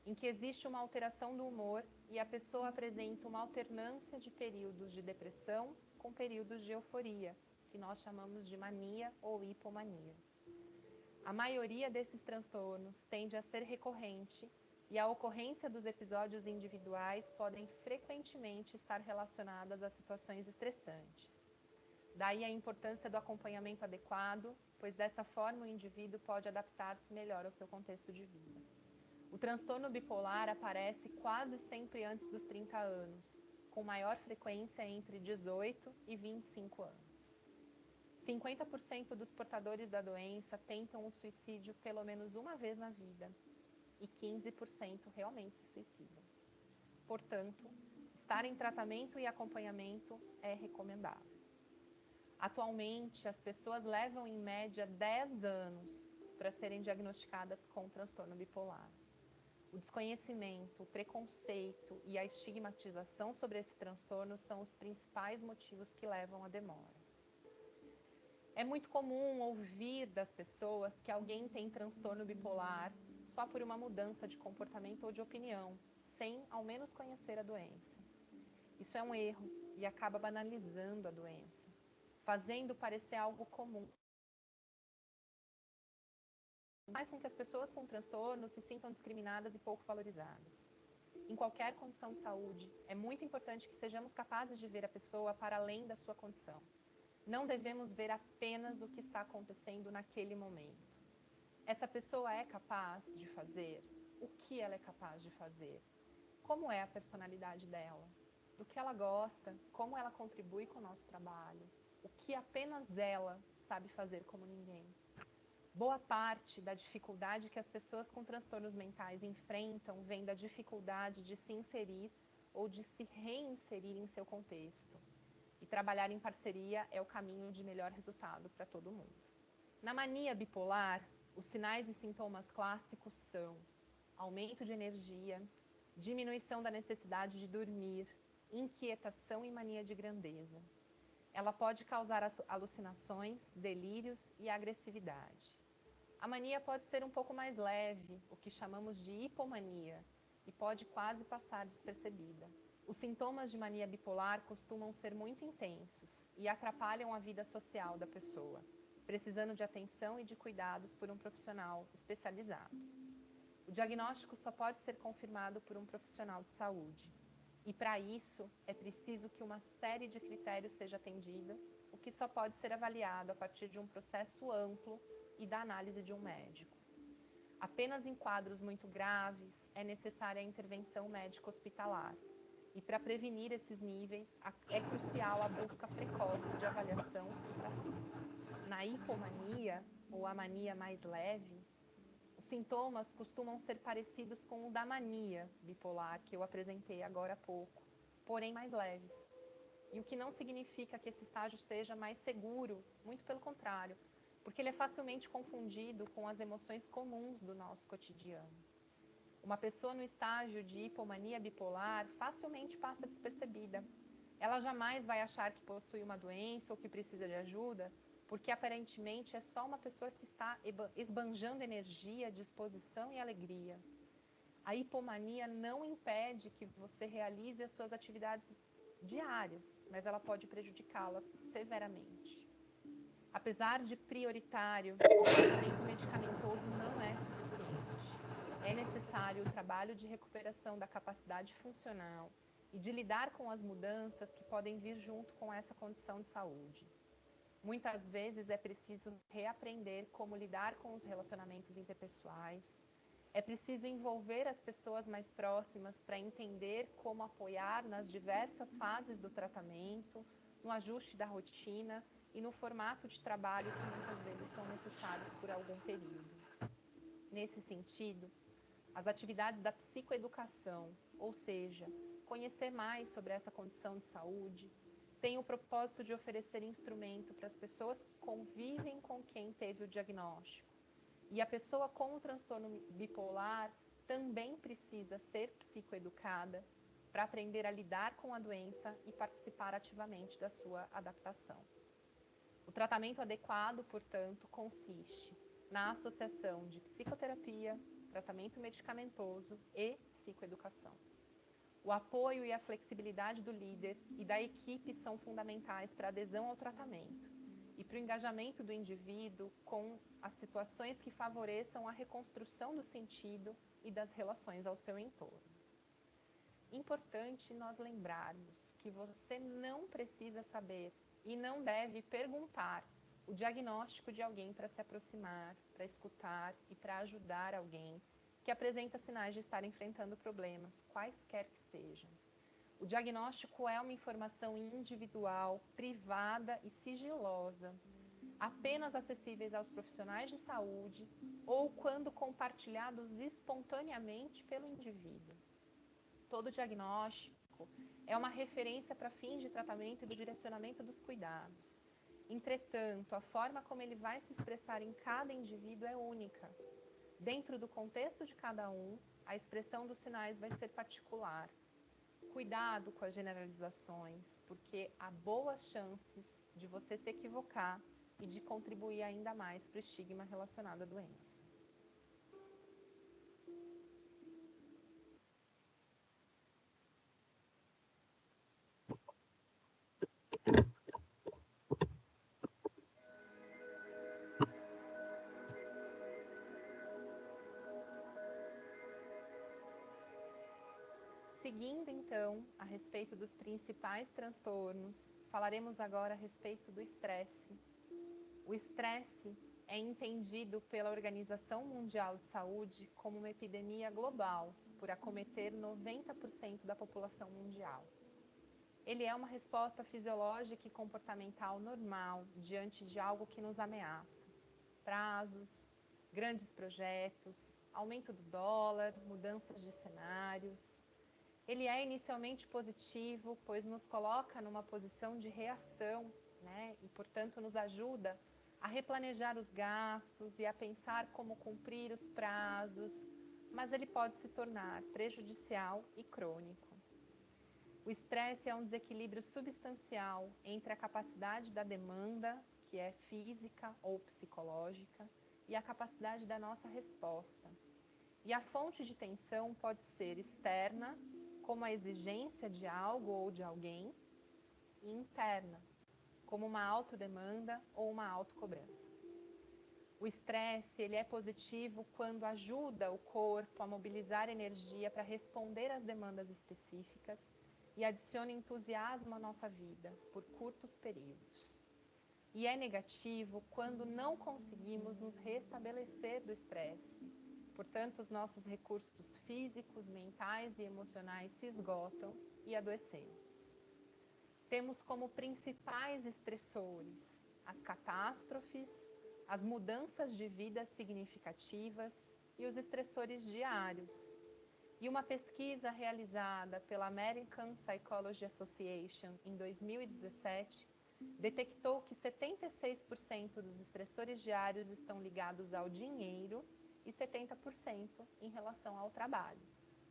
em que existe uma alteração do humor e a pessoa apresenta uma alternância de períodos de depressão com períodos de euforia, que nós chamamos de mania ou hipomania. A maioria desses transtornos tende a ser recorrente e a ocorrência dos episódios individuais podem frequentemente estar relacionadas a situações estressantes. Daí a importância do acompanhamento adequado, pois dessa forma o indivíduo pode adaptar-se melhor ao seu contexto de vida. O transtorno bipolar aparece quase sempre antes dos 30 anos, com maior frequência entre 18 e 25 anos. 50% dos portadores da doença tentam o suicídio pelo menos uma vez na vida e 15% realmente se suicidam. Portanto, estar em tratamento e acompanhamento é recomendável. Atualmente, as pessoas levam em média 10 anos para serem diagnosticadas com transtorno bipolar. O desconhecimento, o preconceito e a estigmatização sobre esse transtorno são os principais motivos que levam à demora. É muito comum ouvir das pessoas que alguém tem transtorno bipolar só por uma mudança de comportamento ou de opinião, sem ao menos conhecer a doença. Isso é um erro e acaba banalizando a doença, fazendo parecer algo comum. Faz com que as pessoas com transtorno se sintam discriminadas e pouco valorizadas. Em qualquer condição de saúde, é muito importante que sejamos capazes de ver a pessoa para além da sua condição. Não devemos ver apenas o que está acontecendo naquele momento. Essa pessoa é capaz de fazer? O que ela é capaz de fazer? Como é a personalidade dela? Do que ela gosta? Como ela contribui com o nosso trabalho? O que apenas ela sabe fazer como ninguém? Boa parte da dificuldade que as pessoas com transtornos mentais enfrentam vem da dificuldade de se inserir ou de se reinserir em seu contexto. E trabalhar em parceria é o caminho de melhor resultado para todo mundo. Na mania bipolar, os sinais e sintomas clássicos são aumento de energia, diminuição da necessidade de dormir, inquietação e mania de grandeza. Ela pode causar alucinações, delírios e agressividade. A mania pode ser um pouco mais leve, o que chamamos de hipomania, e pode quase passar despercebida. Os sintomas de mania bipolar costumam ser muito intensos e atrapalham a vida social da pessoa, precisando de atenção e de cuidados por um profissional especializado. O diagnóstico só pode ser confirmado por um profissional de saúde. E para isso, é preciso que uma série de critérios seja atendida, o que só pode ser avaliado a partir de um processo amplo e da análise de um médico. Apenas em quadros muito graves é necessária a intervenção médica hospitalar. E para prevenir esses níveis, é crucial a busca precoce de avaliação e tratamento. Na hipomania, ou a mania mais leve, os sintomas costumam ser parecidos com o da mania bipolar, que eu apresentei agora há pouco, porém mais leves. E o que não significa que esse estágio esteja mais seguro, muito pelo contrário, porque ele é facilmente confundido com as emoções comuns do nosso cotidiano. Uma pessoa no estágio de hipomania bipolar facilmente passa despercebida. Ela jamais vai achar que possui uma doença ou que precisa de ajuda, porque aparentemente é só uma pessoa que está esbanjando energia, disposição e alegria. A hipomania não impede que você realize as suas atividades diárias, mas ela pode prejudicá-las severamente. Apesar de prioritário, o tratamento medicamentoso não é suficiente. É necessário o trabalho de recuperação da capacidade funcional e de lidar com as mudanças que podem vir junto com essa condição de saúde. Muitas vezes é preciso reaprender como lidar com os relacionamentos interpessoais. É preciso envolver as pessoas mais próximas para entender como apoiar nas diversas fases do tratamento, no ajuste da rotina e no formato de trabalho que muitas vezes são necessários por algum período. Nesse sentido, as atividades da psicoeducação, ou seja, conhecer mais sobre essa condição de saúde, têm o propósito de oferecer instrumento para as pessoas que convivem com quem teve o diagnóstico. E a pessoa com o transtorno bipolar também precisa ser psicoeducada para aprender a lidar com a doença e participar ativamente da sua adaptação. O tratamento adequado, portanto, consiste na associação de psicoterapia, tratamento medicamentoso e psicoeducação. O apoio e a flexibilidade do líder e da equipe são fundamentais para a adesão ao tratamento e para o engajamento do indivíduo com as situações que favoreçam a reconstrução do sentido e das relações ao seu entorno. Importante nós lembrarmos que você não precisa saber e não deve perguntar o diagnóstico de alguém para se aproximar, para escutar e para ajudar alguém que apresenta sinais de estar enfrentando problemas, quaisquer que sejam. O diagnóstico é uma informação individual, privada e sigilosa, apenas acessíveis aos profissionais de saúde ou quando compartilhados espontaneamente pelo indivíduo. Todo diagnóstico é uma referência para fins de tratamento e do direcionamento dos cuidados. Entretanto, a forma como ele vai se expressar em cada indivíduo é única. Dentro do contexto de cada um, a expressão dos sinais vai ser particular. Cuidado com as generalizações, porque há boas chances de você se equivocar e de contribuir ainda mais para o estigma relacionado à doença. Seguindo, então, a respeito dos principais transtornos, falaremos agora a respeito do estresse. O estresse é entendido pela Organização Mundial de Saúde como uma epidemia global, por acometer 90% da população mundial. Ele é uma resposta fisiológica e comportamental normal diante de algo que nos ameaça. Prazos, grandes projetos, aumento do dólar, mudanças de cenários. Ele é inicialmente positivo, pois nos coloca numa posição de reação, e, portanto, nos ajuda a replanejar os gastos e a pensar como cumprir os prazos, mas ele pode se tornar prejudicial e crônico. O estresse é um desequilíbrio substancial entre a capacidade da demanda, que é física ou psicológica, e a capacidade da nossa resposta. E a fonte de tensão pode ser externa, como a exigência de algo ou de alguém, e interna, como uma autodemanda ou uma autocobrança. O estresse, ele é positivo quando ajuda o corpo a mobilizar energia para responder às demandas específicas e adiciona entusiasmo à nossa vida por curtos períodos. E é negativo quando não conseguimos nos restabelecer do estresse. Portanto, os nossos recursos físicos, mentais e emocionais se esgotam e adoecemos. Temos como principais estressores as catástrofes, as mudanças de vida significativas e os estressores diários. E uma pesquisa realizada pela American Psychology Association em 2017 detectou que 76% dos estressores diários estão ligados ao dinheiro e 70% em relação ao trabalho.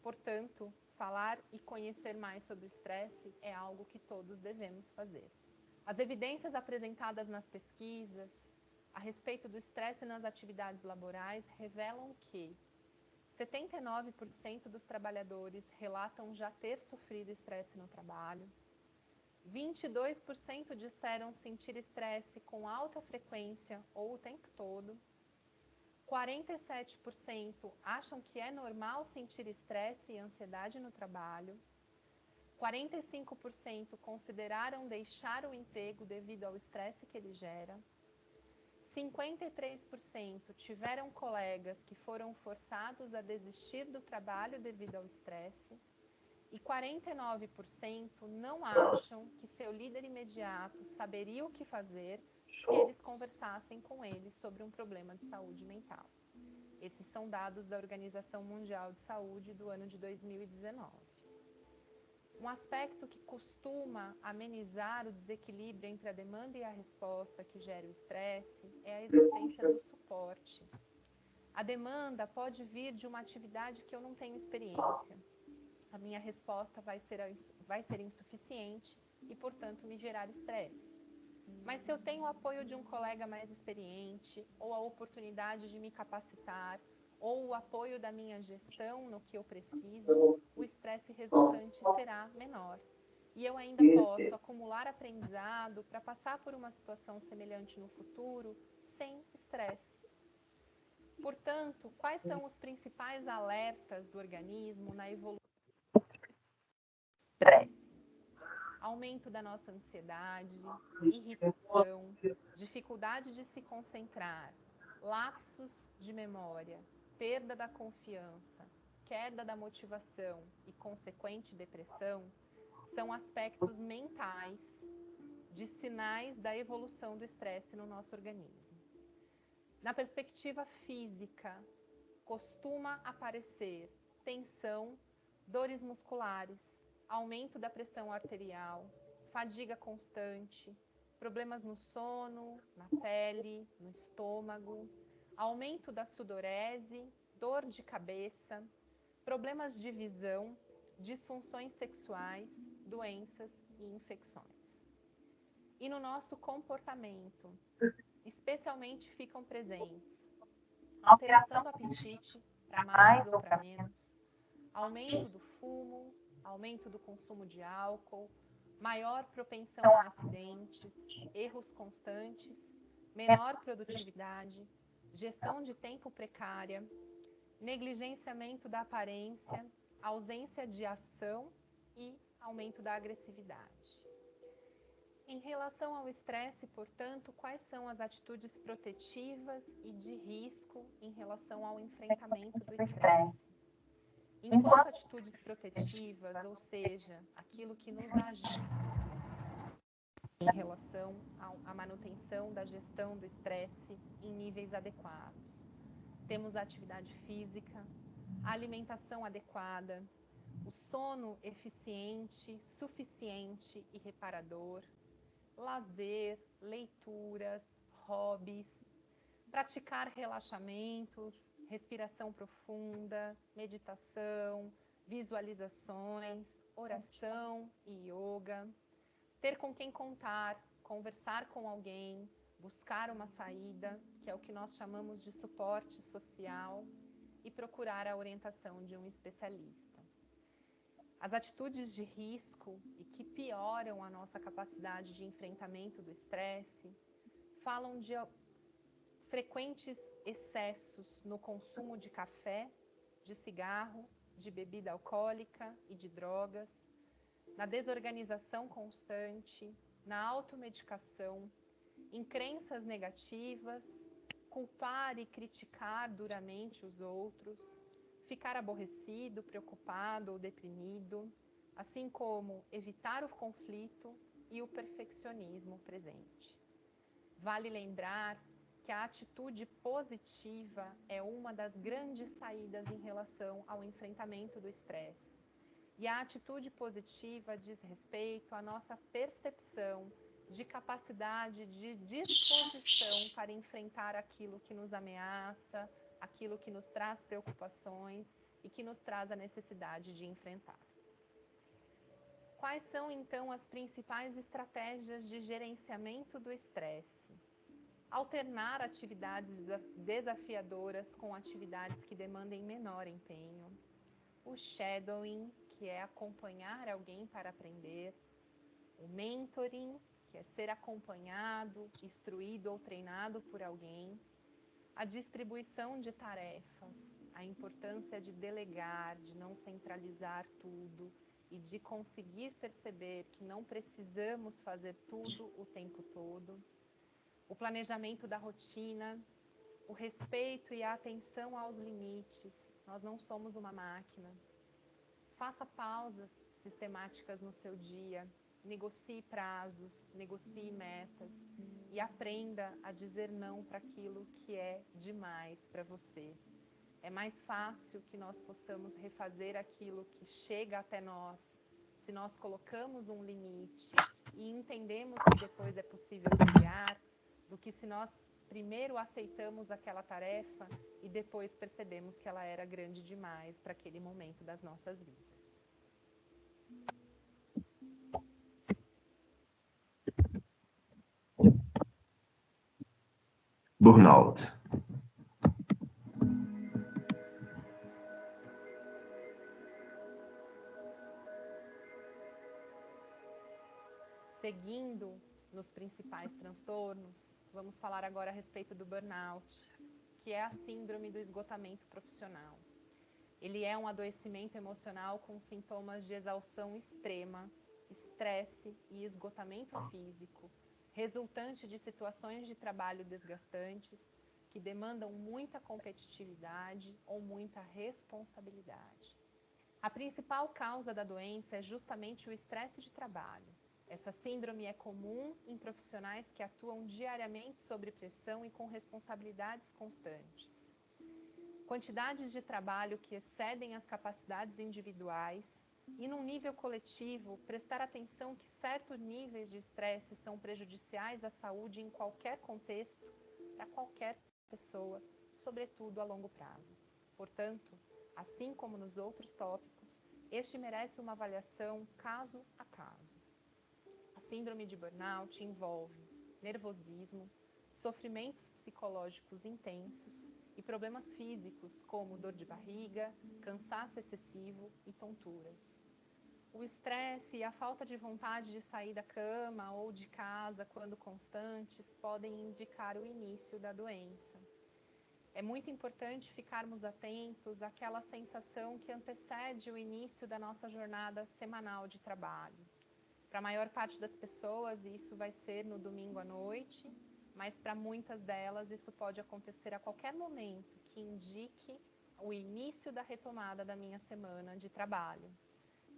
Portanto, falar e conhecer mais sobre o estresse é algo que todos devemos fazer. As evidências apresentadas nas pesquisas a respeito do estresse nas atividades laborais revelam que 79% dos trabalhadores relatam já ter sofrido estresse no trabalho, 22% disseram sentir estresse com alta frequência ou o tempo todo, 47% acham que é normal sentir estresse e ansiedade no trabalho, 45% consideraram deixar o emprego devido ao estresse que ele gera. 53% tiveram colegas que foram forçados a desistir do trabalho devido ao estresse. E 49% não acham que seu líder imediato saberia o que fazer se eles conversassem com ele sobre um problema de saúde mental. Esses são dados da Organização Mundial de Saúde do ano de 2019. Um aspecto que costuma amenizar o desequilíbrio entre a demanda e a resposta que gera o estresse é a existência do suporte. A demanda pode vir de uma atividade que eu não tenho experiência. A minha resposta vai ser insuficiente e, portanto, me gerar estresse. Mas se eu tenho o apoio de um colega mais experiente, ou a oportunidade de me capacitar, ou o apoio da minha gestão no que eu preciso, o estresse resultante será menor. E eu ainda posso acumular aprendizado para passar por uma situação semelhante no futuro sem estresse. Portanto, quais são os principais alertas do organismo na evolução do estresse? Aumento da nossa ansiedade, irritação, dificuldade de se concentrar, lapsos de memória, perda da confiança, queda da motivação e consequente depressão são aspectos mentais de sinais da evolução do estresse no nosso organismo. Na perspectiva física, costuma aparecer tensão, dores musculares, aumento da pressão arterial, fadiga constante, problemas no sono, na pele, no estômago, aumento da sudorese, dor de cabeça, problemas de visão, disfunções sexuais, doenças e infecções. E no nosso comportamento, especialmente ficam presentes alteração do apetite, para mais ou para menos, aumento do fumo, aumento do consumo de álcool, maior propensão a acidentes, erros constantes, menor produtividade, gestão de tempo precária, negligenciamento da aparência, ausência de ação e aumento da agressividade. Em relação ao estresse, portanto, quais são as atitudes protetivas e de risco em relação ao enfrentamento do estresse? Enquanto atitudes protetivas, ou seja, aquilo que nos ajuda em relação à manutenção da gestão do estresse em níveis adequados. Temos a atividade física, a alimentação adequada, o sono eficiente, suficiente e reparador, lazer, leituras, hobbies, praticar relaxamentos, respiração profunda, meditação, visualizações, oração e yoga, ter com quem contar, conversar com alguém, buscar uma saída, que é o que nós chamamos de suporte social, e procurar a orientação de um especialista. As atitudes de risco e que pioram a nossa capacidade de enfrentamento do estresse falam de frequentes excessos no consumo de café, de cigarro, de bebida alcoólica e de drogas, na desorganização constante, na automedicação, em crenças negativas, culpar e criticar duramente os outros, ficar aborrecido, preocupado ou deprimido, assim como evitar o conflito e o perfeccionismo presente. Vale lembrar que a atitude positiva é uma das grandes saídas em relação ao enfrentamento do estresse. E a atitude positiva diz respeito à nossa percepção de capacidade, de disposição para enfrentar aquilo que nos ameaça, aquilo que nos traz preocupações e que nos traz a necessidade de enfrentar. Quais são, então, as principais estratégias de gerenciamento do estresse? Alternar atividades desafiadoras com atividades que demandem menor empenho. O shadowing, que é acompanhar alguém para aprender. O mentoring, que é ser acompanhado, instruído ou treinado por alguém. A distribuição de tarefas, a importância de delegar, de não centralizar tudo e de conseguir perceber que não precisamos fazer tudo o tempo todo, o planejamento da rotina, o respeito e a atenção aos limites. Nós não somos uma máquina. Faça pausas sistemáticas no seu dia, negocie prazos, negocie metas e aprenda a dizer não para aquilo que é demais para você. É mais fácil que nós possamos refazer aquilo que chega até nós se nós colocamos um limite e entendemos que depois é possível criar, do que se nós primeiro aceitamos aquela tarefa e depois percebemos que ela era grande demais para aquele momento das nossas vidas. Burnout. Seguindo nos principais transtornos, vamos falar agora a respeito do burnout, que é a síndrome do esgotamento profissional. Ele é um adoecimento emocional com sintomas de exaustão extrema, estresse e esgotamento físico, resultante de situações de trabalho desgastantes que demandam muita competitividade ou muita responsabilidade. A principal causa da doença é justamente o estresse de trabalho. Essa síndrome é comum em profissionais que atuam diariamente sob pressão e com responsabilidades constantes. Quantidades de trabalho que excedem as capacidades individuais e, num nível coletivo, prestar atenção que certos níveis de estresse são prejudiciais à saúde em qualquer contexto, para qualquer pessoa, sobretudo a longo prazo. Portanto, assim como nos outros tópicos, este merece uma avaliação caso a caso. A síndrome de burnout envolve nervosismo, sofrimentos psicológicos intensos e problemas físicos como dor de barriga, cansaço excessivo e tonturas. O estresse e a falta de vontade de sair da cama ou de casa quando constantes podem indicar o início da doença. É muito importante ficarmos atentos àquela sensação que antecede o início da nossa jornada semanal de trabalho. Para a maior parte das pessoas, isso vai ser no domingo à noite, mas para muitas delas isso pode acontecer a qualquer momento que indique o início da retomada da minha semana de trabalho.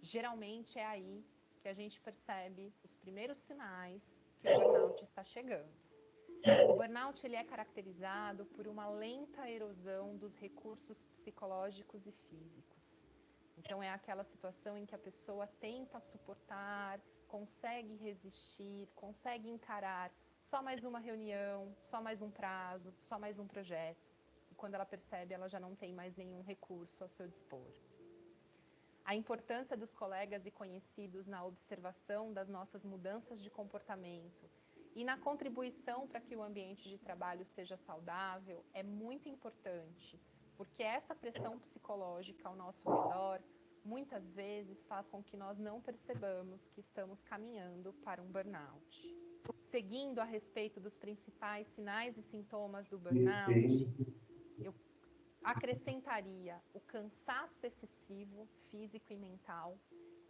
Geralmente é aí que a gente percebe os primeiros sinais que o burnout está chegando. O burnout ele é caracterizado por uma lenta erosão dos recursos psicológicos e físicos. Então é aquela situação em que a pessoa tenta suportar, consegue resistir, consegue encarar só mais uma reunião, só mais um prazo, só mais um projeto. E quando ela percebe, ela já não tem mais nenhum recurso ao seu dispor. A importância dos colegas e conhecidos na observação das nossas mudanças de comportamento e na contribuição para que o ambiente de trabalho seja saudável é muito importante, porque essa pressão psicológica ao nosso redor muitas vezes faz com que nós não percebamos que estamos caminhando para um burnout. Seguindo a respeito dos principais sinais e sintomas do burnout, eu acrescentaria o cansaço excessivo, físico e mental.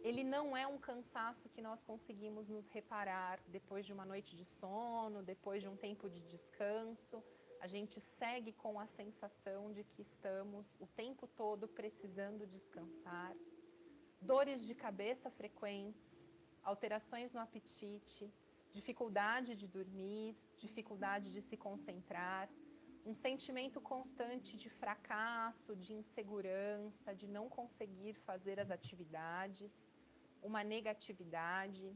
Ele não é um cansaço que nós conseguimos nos reparar depois de uma noite de sono, depois de um tempo de descanso. A gente segue com a sensação de que estamos o tempo todo precisando descansar. Dores de cabeça frequentes, alterações no apetite, dificuldade de dormir, dificuldade de se concentrar, um sentimento constante de fracasso, de insegurança, de não conseguir fazer as atividades, uma negatividade,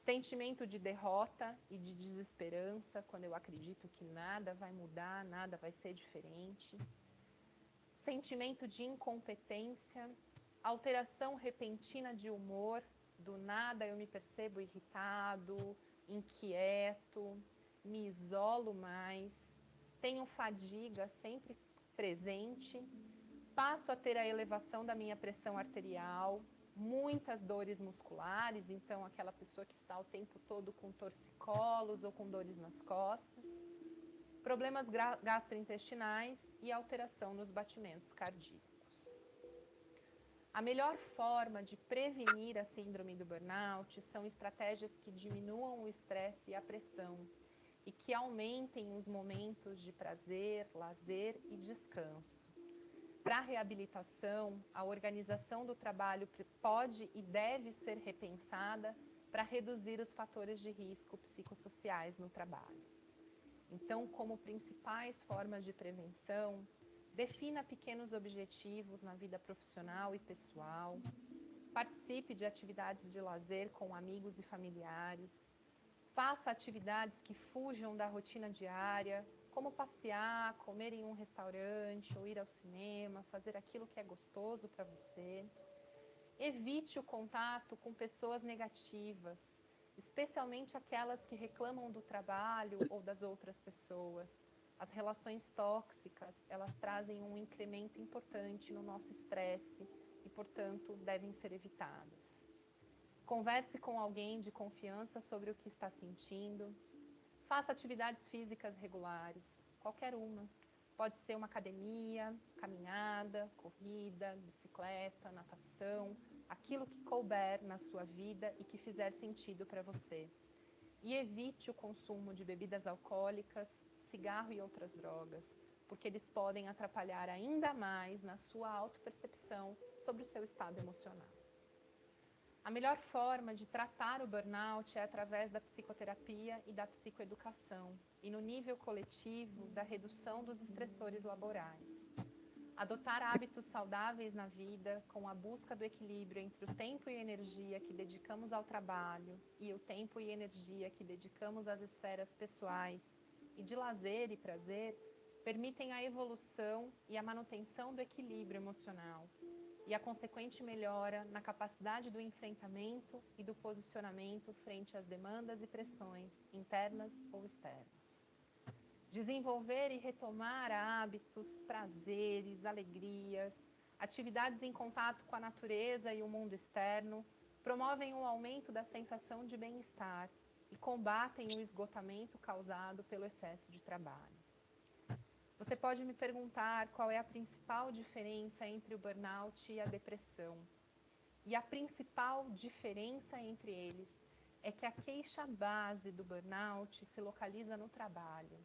sentimento de derrota e de desesperança, quando eu acredito que nada vai mudar, nada vai ser diferente, sentimento de incompetência, alteração repentina de humor, do nada eu me percebo irritado, inquieto, me isolo mais, tenho fadiga sempre presente, passo a ter a elevação da minha pressão arterial, muitas dores musculares, então aquela pessoa que está o tempo todo com torcicolos ou com dores nas costas, problemas gastrointestinais e alteração nos batimentos cardíacos. A melhor forma de prevenir a síndrome do burnout são estratégias que diminuam o estresse e a pressão e que aumentem os momentos de prazer, lazer e descanso. Para a reabilitação, a organização do trabalho pode e deve ser repensada para reduzir os fatores de risco psicossociais no trabalho. Então, como principais formas de prevenção, defina pequenos objetivos na vida profissional e pessoal, participe de atividades de lazer com amigos e familiares, faça atividades que fujam da rotina diária, como passear, comer em um restaurante ou ir ao cinema, fazer aquilo que é gostoso para você. Evite o contato com pessoas negativas, especialmente aquelas que reclamam do trabalho ou das outras pessoas. As relações tóxicas, elas trazem um incremento importante no nosso estresse e, portanto, devem ser evitadas. Converse com alguém de confiança sobre o que está sentindo. Faça atividades físicas regulares, qualquer uma. Pode ser uma academia, caminhada, corrida, bicicleta, natação, aquilo que couber na sua vida e que fizer sentido para você. E evite o consumo de bebidas alcoólicas, cigarro e outras drogas, porque eles podem atrapalhar ainda mais na sua autopercepção sobre o seu estado emocional. A melhor forma de tratar o burnout é através da psicoterapia e da psicoeducação, e no nível coletivo, da redução dos estressores laborais. Adotar hábitos saudáveis na vida, com a busca do equilíbrio entre o tempo e energia que dedicamos ao trabalho e o tempo e energia que dedicamos às esferas pessoais e de lazer e prazer, permitem a evolução e a manutenção do equilíbrio emocional e a consequente melhora na capacidade do enfrentamento e do posicionamento frente às demandas e pressões internas ou externas. Desenvolver e retomar hábitos, prazeres, alegrias, atividades em contato com a natureza e o mundo externo promovem um aumento da sensação de bem-estar e combatem o esgotamento causado pelo excesso de trabalho. Você pode me perguntar qual é a principal diferença entre o burnout e a depressão. E a principal diferença entre eles é que a queixa base do burnout se localiza no trabalho.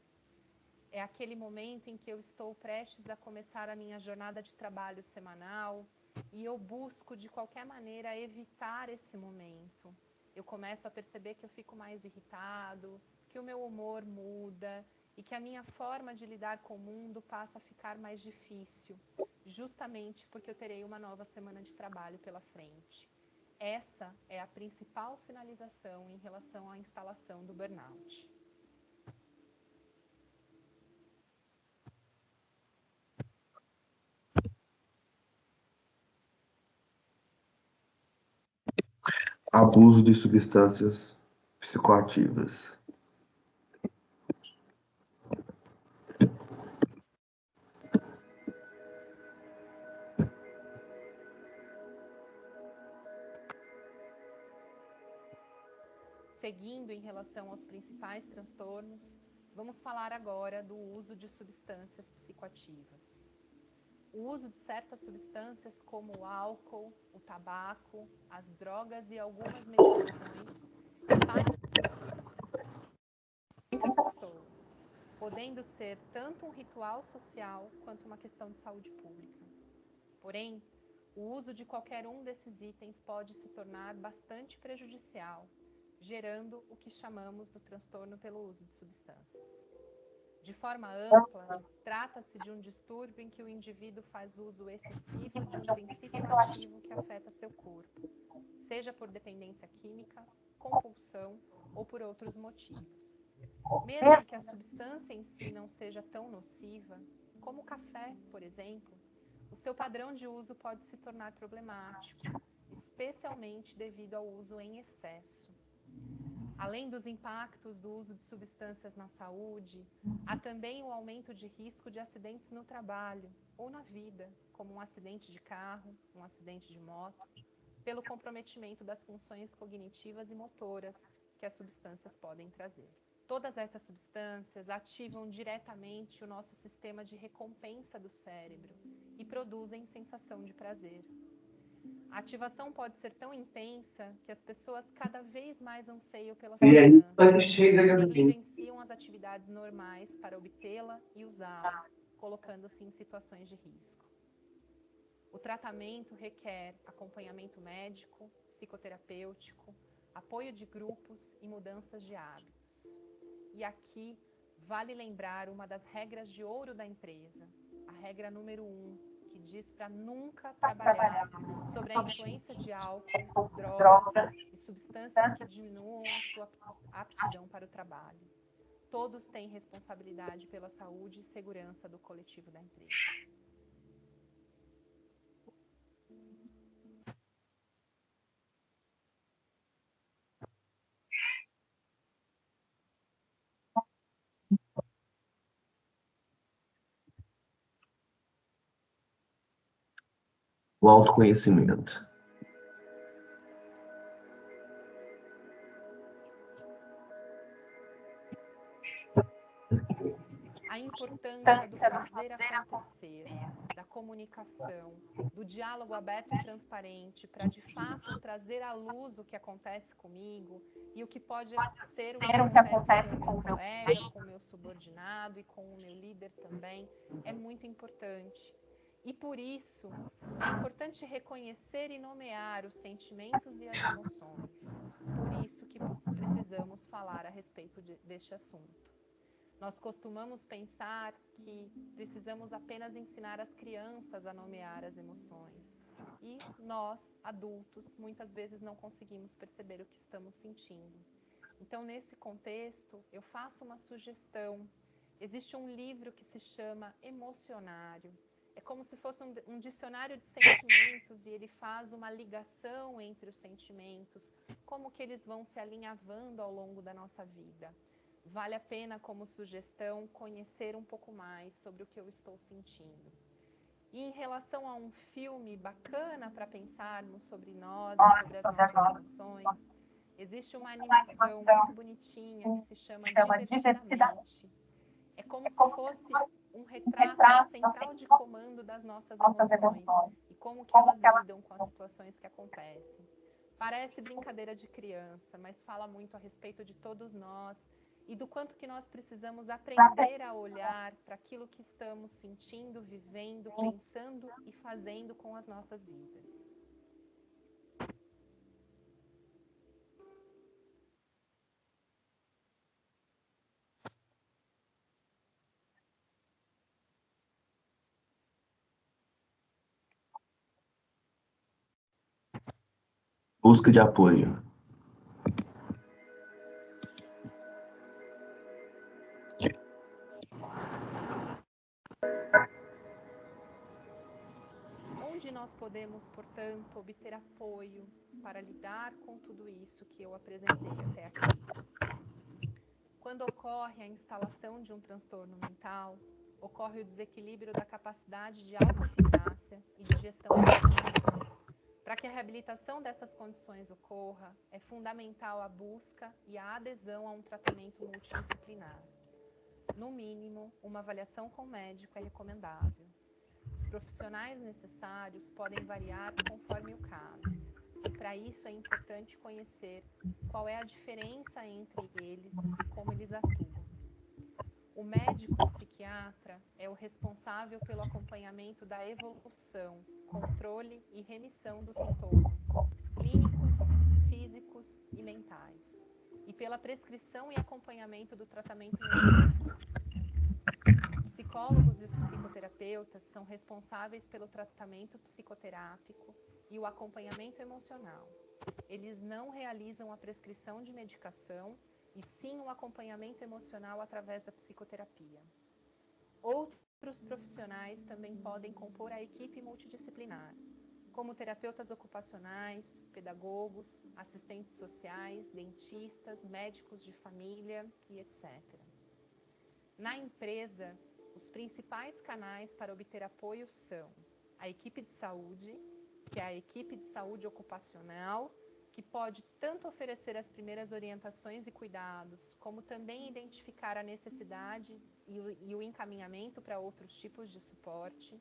É aquele momento em que eu estou prestes a começar a minha jornada de trabalho semanal e eu busco de qualquer maneira evitar esse momento. Eu começo a perceber que eu fico mais irritado, que o meu humor muda e que a minha forma de lidar com o mundo passa a ficar mais difícil, justamente porque eu terei uma nova semana de trabalho pela frente. Essa é a principal sinalização em relação à instalação do burnout. Abuso de substâncias psicoativas. Seguindo em relação aos principais transtornos, vamos falar agora do uso de substâncias psicoativas. O uso de certas substâncias como o álcool, o tabaco, as drogas e algumas medicações impactam muitas pessoas, podendo ser tanto um ritual social quanto uma questão de saúde pública. Porém, o uso de qualquer um desses itens pode se tornar bastante prejudicial, gerando o que chamamos do transtorno pelo uso de substâncias. De forma ampla, trata-se de um distúrbio em que o indivíduo faz uso excessivo de um princípio ativo que afeta seu corpo, seja por dependência química, compulsão ou por outros motivos. Mesmo que a substância em si não seja tão nociva, como o café, por exemplo, o seu padrão de uso pode se tornar problemático, especialmente devido ao uso em excesso. Além dos impactos do uso de substâncias na saúde, há também o aumento de risco de acidentes no trabalho ou na vida, como um acidente de carro, um acidente de moto, pelo comprometimento das funções cognitivas e motoras que as substâncias podem trazer. Todas essas substâncias ativam diretamente o nosso sistema de recompensa do cérebro e produzem sensação de prazer. A ativação pode ser tão intensa que as pessoas cada vez mais anseiam pela substância e negligenciam as atividades normais para obtê-la e usá-la, colocando-se em situações de risco. O tratamento requer acompanhamento médico, psicoterapêutico, apoio de grupos e mudanças de hábitos. E aqui vale lembrar uma das regras de ouro da empresa, a regra número 1, que diz para nunca trabalhar sobre a influência de álcool, drogas e substâncias que diminuam a sua aptidão para o trabalho. Todos têm responsabilidade pela saúde e segurança do coletivo da empresa. O autoconhecimento. A importância do fazer acontecer, da comunicação, do diálogo aberto e transparente para, de fato, trazer à luz o que acontece comigo e o que pode ser o que acontece com o meu colega, com o meu subordinado e com o meu líder também, é muito importante. E por isso, é importante reconhecer e nomear os sentimentos e as emoções. Por isso que precisamos falar a respeito deste assunto. Nós costumamos pensar que precisamos apenas ensinar as crianças a nomear as emoções. E nós, adultos, muitas vezes não conseguimos perceber o que estamos sentindo. Então, nesse contexto, eu faço uma sugestão. Existe um livro que se chama Emocionário. É como se fosse um dicionário de sentimentos e ele faz uma ligação entre os sentimentos, como que eles vão se alinhavando ao longo da nossa vida. Vale a pena, como sugestão, conhecer um pouco mais sobre o que eu estou sentindo. E em relação a um filme bacana para pensarmos sobre nós e sobre as nossas emoções, existe uma animação muito bonitinha que se chama Divertidamente. É como se fosse um retrato da central de comando das nossas emoções e como que elas lidam com as situações que acontecem. Parece brincadeira de criança, mas fala muito a respeito de todos nós e do quanto que nós precisamos aprender a olhar para aquilo que estamos sentindo, vivendo, pensando e fazendo com as nossas vidas. Busca de apoio. Onde nós podemos, portanto, obter apoio para lidar com tudo isso que eu apresentei até aqui? Quando ocorre a instalação de um transtorno mental, ocorre o desequilíbrio da capacidade de autoeficácia e de gestão emocional. Para que a reabilitação dessas condições ocorra, é fundamental a busca e a adesão a um tratamento multidisciplinar. No mínimo, uma avaliação com o médico é recomendável. Os profissionais necessários podem variar conforme o caso, e para isso é importante conhecer qual é a diferença entre eles e como eles atuam. O médico psiquiatra é o responsável pelo acompanhamento da evolução, controle e remissão dos sintomas clínicos, físicos e mentais, e pela prescrição e acompanhamento do tratamento medicamentoso. Os psicólogos e os psicoterapeutas são responsáveis pelo tratamento psicoterápico e o acompanhamento emocional. Eles não realizam a prescrição de medicação e sim o acompanhamento emocional através da psicoterapia. Outros profissionais também podem compor a equipe multidisciplinar, como terapeutas ocupacionais, pedagogos, assistentes sociais, dentistas, médicos de família e etc. Na empresa, os principais canais para obter apoio são a equipe de saúde, que é a equipe de saúde ocupacional, que pode tanto oferecer as primeiras orientações e cuidados, como também identificar a necessidade e o encaminhamento para outros tipos de suporte.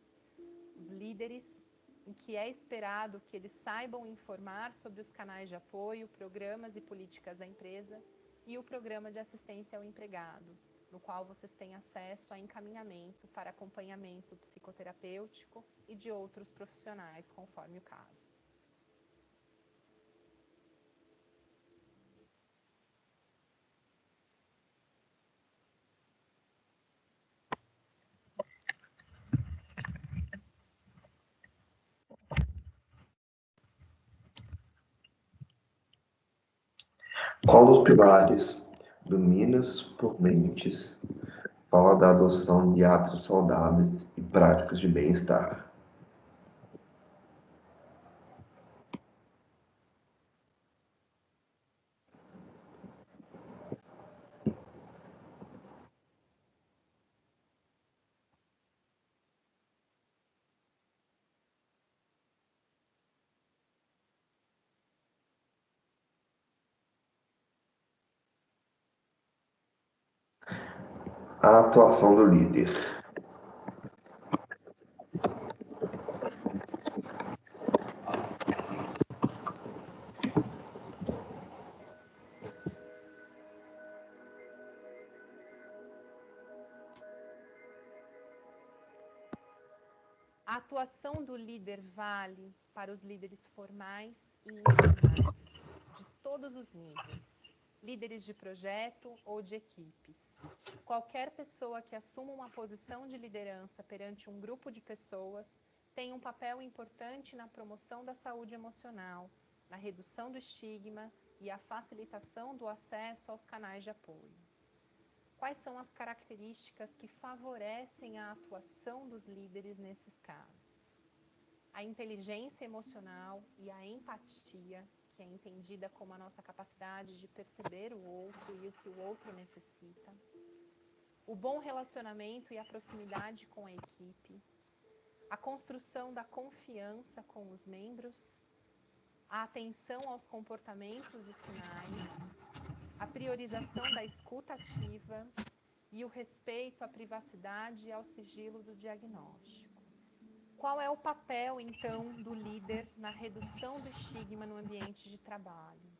Os líderes, em que é esperado que eles saibam informar sobre os canais de apoio, programas e políticas da empresa e o programa de assistência ao empregado, no qual vocês têm acesso a encaminhamento para acompanhamento psicoterapêutico e de outros profissionais, conforme o caso. Qual dos pilares do Minas por Mentes fala da adoção de hábitos saudáveis e práticas de bem-estar? A atuação do líder. A atuação do líder vale para os líderes formais e informais, de todos os níveis, líderes de projeto ou de equipes. Qualquer pessoa que assuma uma posição de liderança perante um grupo de pessoas tem um papel importante na promoção da saúde emocional, na redução do estigma e a facilitação do acesso aos canais de apoio. Quais são as características que favorecem a atuação dos líderes nesses casos? A inteligência emocional e a empatia, que é entendida como a nossa capacidade de perceber o outro e o que o outro necessita. O bom relacionamento e a proximidade com a equipe. A construção da confiança com os membros. A atenção aos comportamentos e sinais. A priorização da escuta ativa e o respeito à privacidade e ao sigilo do diagnóstico. Qual é o papel, então, do líder na redução do estigma no ambiente de trabalho?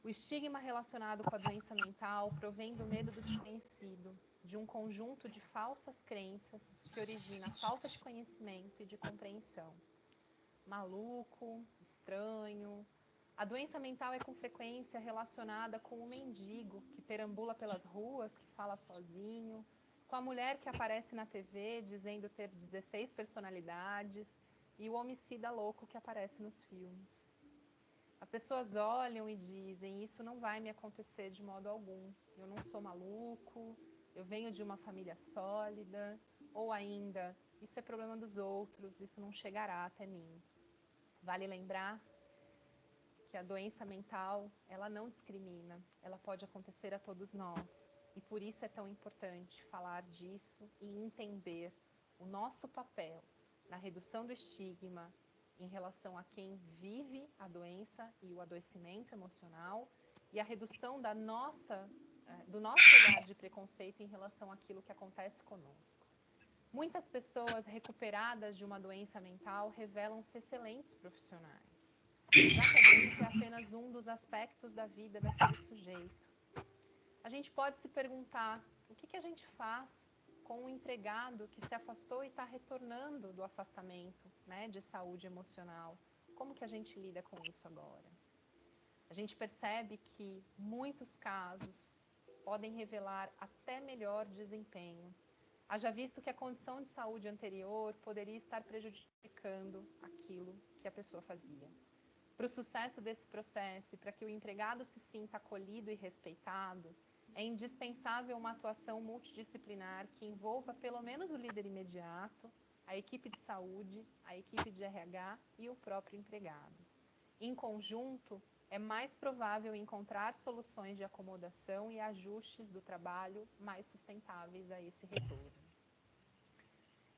O estigma relacionado com a doença mental provém do medo do desconhecido, de um conjunto de falsas crenças que origina a falta de conhecimento e de compreensão. Maluco, estranho. A doença mental é com frequência relacionada com o mendigo que perambula pelas ruas, que fala sozinho, com a mulher que aparece na TV dizendo ter 16 personalidades e o homicida louco que aparece nos filmes. As pessoas olham e dizem, isso não vai me acontecer de modo algum, eu não sou maluco, eu venho de uma família sólida, ou ainda, isso é problema dos outros, isso não chegará até mim. Vale lembrar que a doença mental, ela não discrimina, ela pode acontecer a todos nós. E por isso é tão importante falar disso e entender o nosso papel na redução do estigma em relação a quem vive a doença e o adoecimento emocional e a redução do nosso olhar de preconceito em relação àquilo que acontece conosco. Muitas pessoas recuperadas de uma doença mental revelam-se excelentes profissionais, já que a doença é apenas um dos aspectos da vida daquele sujeito. A gente pode se perguntar, o que a gente faz com um empregado que se afastou e está retornando do afastamento, né, de saúde emocional? Como que a gente lida com isso agora? A gente percebe que muitos casos podem revelar até melhor desempenho. Haja visto que a condição de saúde anterior poderia estar prejudicando aquilo que a pessoa fazia. Para o sucesso desse processo e para que o empregado se sinta acolhido e respeitado, é indispensável uma atuação multidisciplinar que envolva pelo menos o líder imediato, a equipe de saúde, a equipe de RH e o próprio empregado. Em conjunto, é mais provável encontrar soluções de acomodação e ajustes do trabalho mais sustentáveis a esse retorno.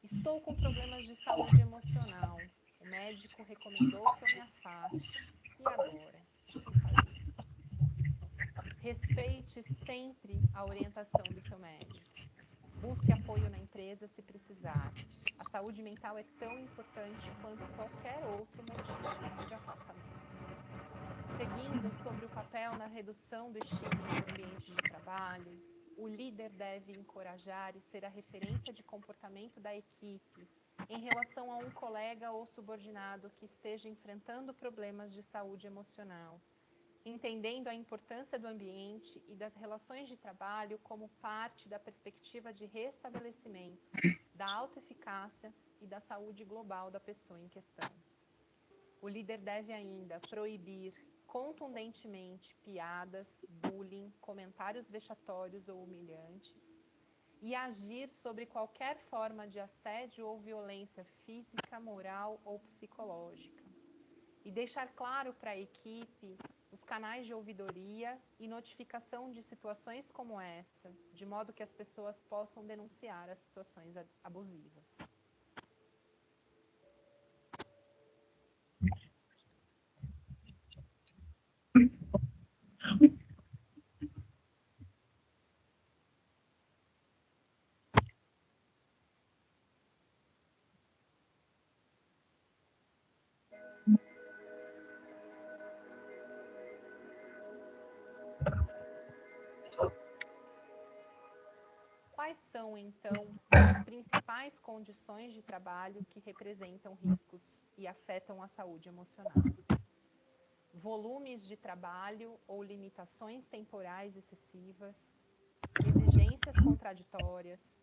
Estou com problemas de saúde emocional. O médico recomendou que eu me afaste. E agora? O que fazer? Respeite sempre a orientação do seu médico. Busque apoio na empresa se precisar. A saúde mental é tão importante quanto qualquer outro motivo de afastamento. Seguindo sobre o papel na redução do estigma no ambiente de trabalho, o líder deve encorajar e ser a referência de comportamento da equipe em relação a um colega ou subordinado que esteja enfrentando problemas de saúde emocional, entendendo a importância do ambiente e das relações de trabalho como parte da perspectiva de restabelecimento da autoeficácia e da saúde global da pessoa em questão. O líder deve ainda proibir contundentemente piadas, bullying, comentários vexatórios ou humilhantes e agir sobre qualquer forma de assédio ou violência física, moral ou psicológica. E deixar claro para a equipe os canais de ouvidoria e notificação de situações como essa, de modo que as pessoas possam denunciar as situações abusivas. Quais são, então, as principais condições de trabalho que representam riscos e afetam a saúde emocional? Volumes de trabalho ou limitações temporais excessivas, exigências contraditórias,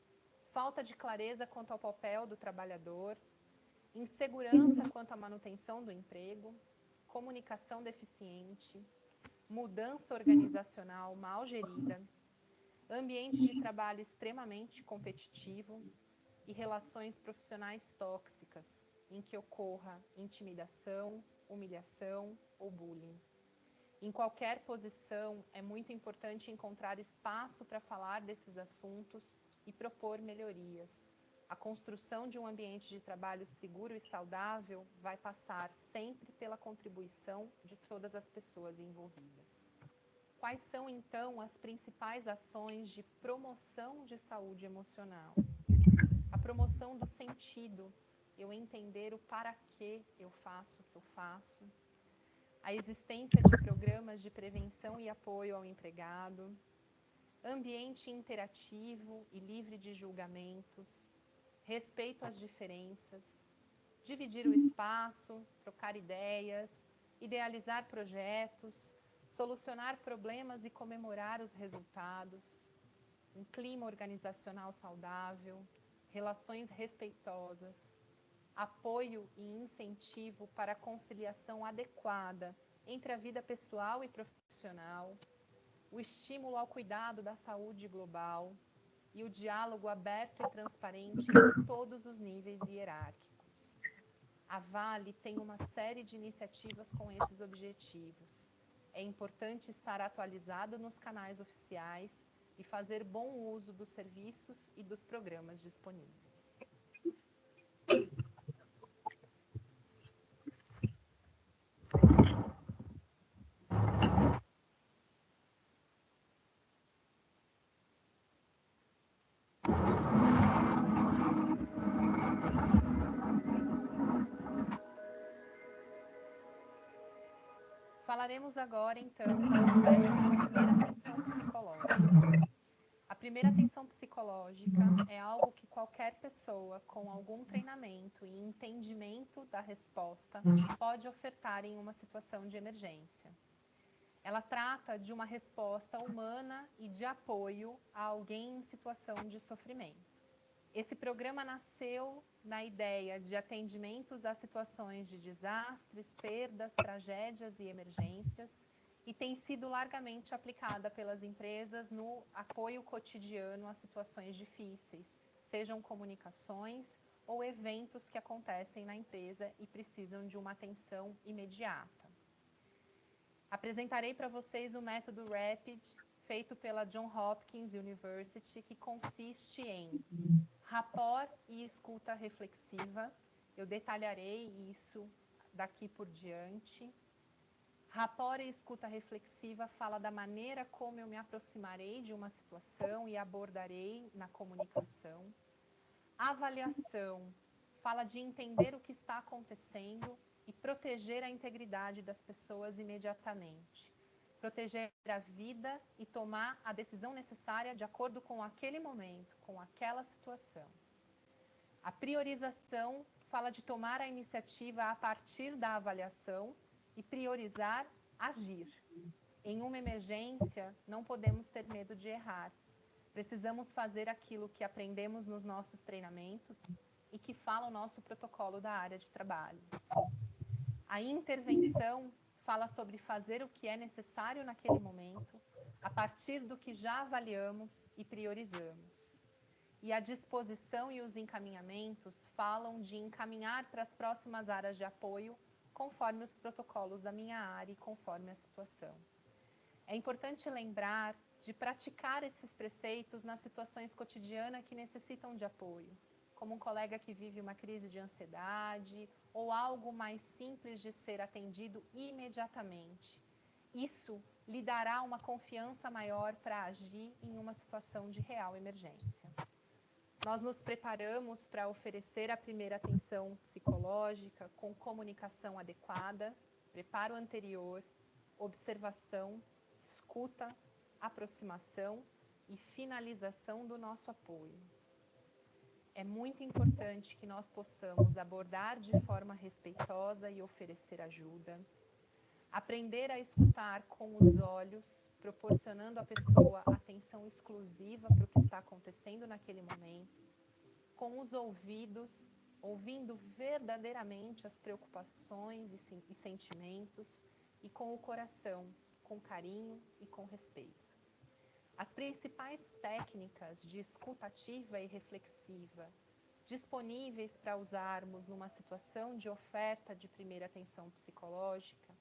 falta de clareza quanto ao papel do trabalhador, insegurança quanto à manutenção do emprego, comunicação deficiente, mudança organizacional mal gerida, ambiente de trabalho extremamente competitivo e relações profissionais tóxicas, em que ocorra intimidação, humilhação ou bullying. Em qualquer posição, é muito importante encontrar espaço para falar desses assuntos e propor melhorias. A construção de um ambiente de trabalho seguro e saudável vai passar sempre pela contribuição de todas as pessoas envolvidas. Quais são, então, as principais ações de promoção de saúde emocional? A promoção do sentido, eu entender o para que eu faço o que eu faço. A existência de programas de prevenção e apoio ao empregado. Ambiente interativo e livre de julgamentos. Respeito às diferenças. Dividir o espaço, trocar ideias, idealizar projetos, solucionar problemas e comemorar os resultados, um clima organizacional saudável, relações respeitosas, apoio e incentivo para a conciliação adequada entre a vida pessoal e profissional, o estímulo ao cuidado da saúde global e o diálogo aberto e transparente em todos os níveis hierárquicos. A Vale tem uma série de iniciativas com esses objetivos. É importante estar atualizado nos canais oficiais e fazer bom uso dos serviços e dos programas disponíveis. Falaremos agora, então, sobre a primeira atenção psicológica. A primeira atenção psicológica é algo que qualquer pessoa com algum treinamento e entendimento da resposta pode ofertar em uma situação de emergência. Ela trata de uma resposta humana e de apoio a alguém em situação de sofrimento. Esse programa nasceu na ideia de atendimentos a situações de desastres, perdas, tragédias e emergências e tem sido largamente aplicada pelas empresas no apoio cotidiano a situações difíceis, sejam comunicações ou eventos que acontecem na empresa e precisam de uma atenção imediata. Apresentarei para vocês o método RAPID, feito pela Johns Hopkins University, que consiste em rapport e escuta reflexiva. Eu detalharei isso daqui por diante. Rapport e escuta reflexiva fala da maneira como eu me aproximarei de uma situação e abordarei na comunicação. Avaliação fala de entender o que está acontecendo e proteger a integridade das pessoas imediatamente. Proteger a vida e tomar a decisão necessária de acordo com aquele momento, com aquela situação. A priorização fala de tomar a iniciativa a partir da avaliação e priorizar agir. Em uma emergência, não podemos ter medo de errar. Precisamos fazer aquilo que aprendemos nos nossos treinamentos e que fala o nosso protocolo da área de trabalho. A intervenção fala sobre fazer o que é necessário naquele momento, a partir do que já avaliamos e priorizamos. E a disposição e os encaminhamentos falam de encaminhar para as próximas áreas de apoio, conforme os protocolos da minha área e conforme a situação. É importante lembrar de praticar esses preceitos nas situações cotidianas que necessitam de apoio, como um colega que vive uma crise de ansiedade ou algo mais simples de ser atendido imediatamente. Isso lhe dará uma confiança maior para agir em uma situação de real emergência. Nós nos preparamos para oferecer a primeira atenção psicológica com comunicação adequada, preparo anterior, observação, escuta, aproximação e finalização do nosso apoio. É muito importante que nós possamos abordar de forma respeitosa e oferecer ajuda, aprender a escutar com os olhos, proporcionando à pessoa atenção exclusiva para o que está acontecendo naquele momento, com os ouvidos, ouvindo verdadeiramente as preocupações e sentimentos, e com o coração, com carinho e com respeito. As principais técnicas de escuta ativa e reflexiva disponíveis para usarmos numa situação de oferta de primeira atenção psicológica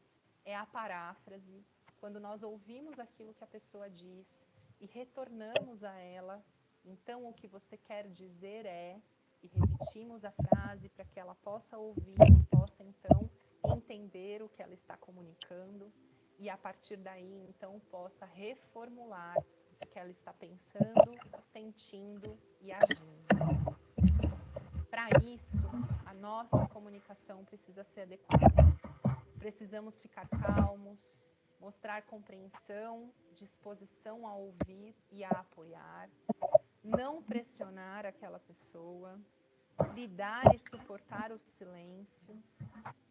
é a paráfrase, quando nós ouvimos aquilo que a pessoa diz e retornamos a ela, então o que você quer dizer é, e repetimos a frase para que ela possa ouvir e possa então entender o que ela está comunicando e a partir daí então possa reformular o que ela está pensando, sentindo e agindo. Para isso, a nossa comunicação precisa ser adequada. Precisamos ficar calmos, mostrar compreensão, disposição a ouvir e a apoiar, não pressionar aquela pessoa, lidar e suportar o silêncio,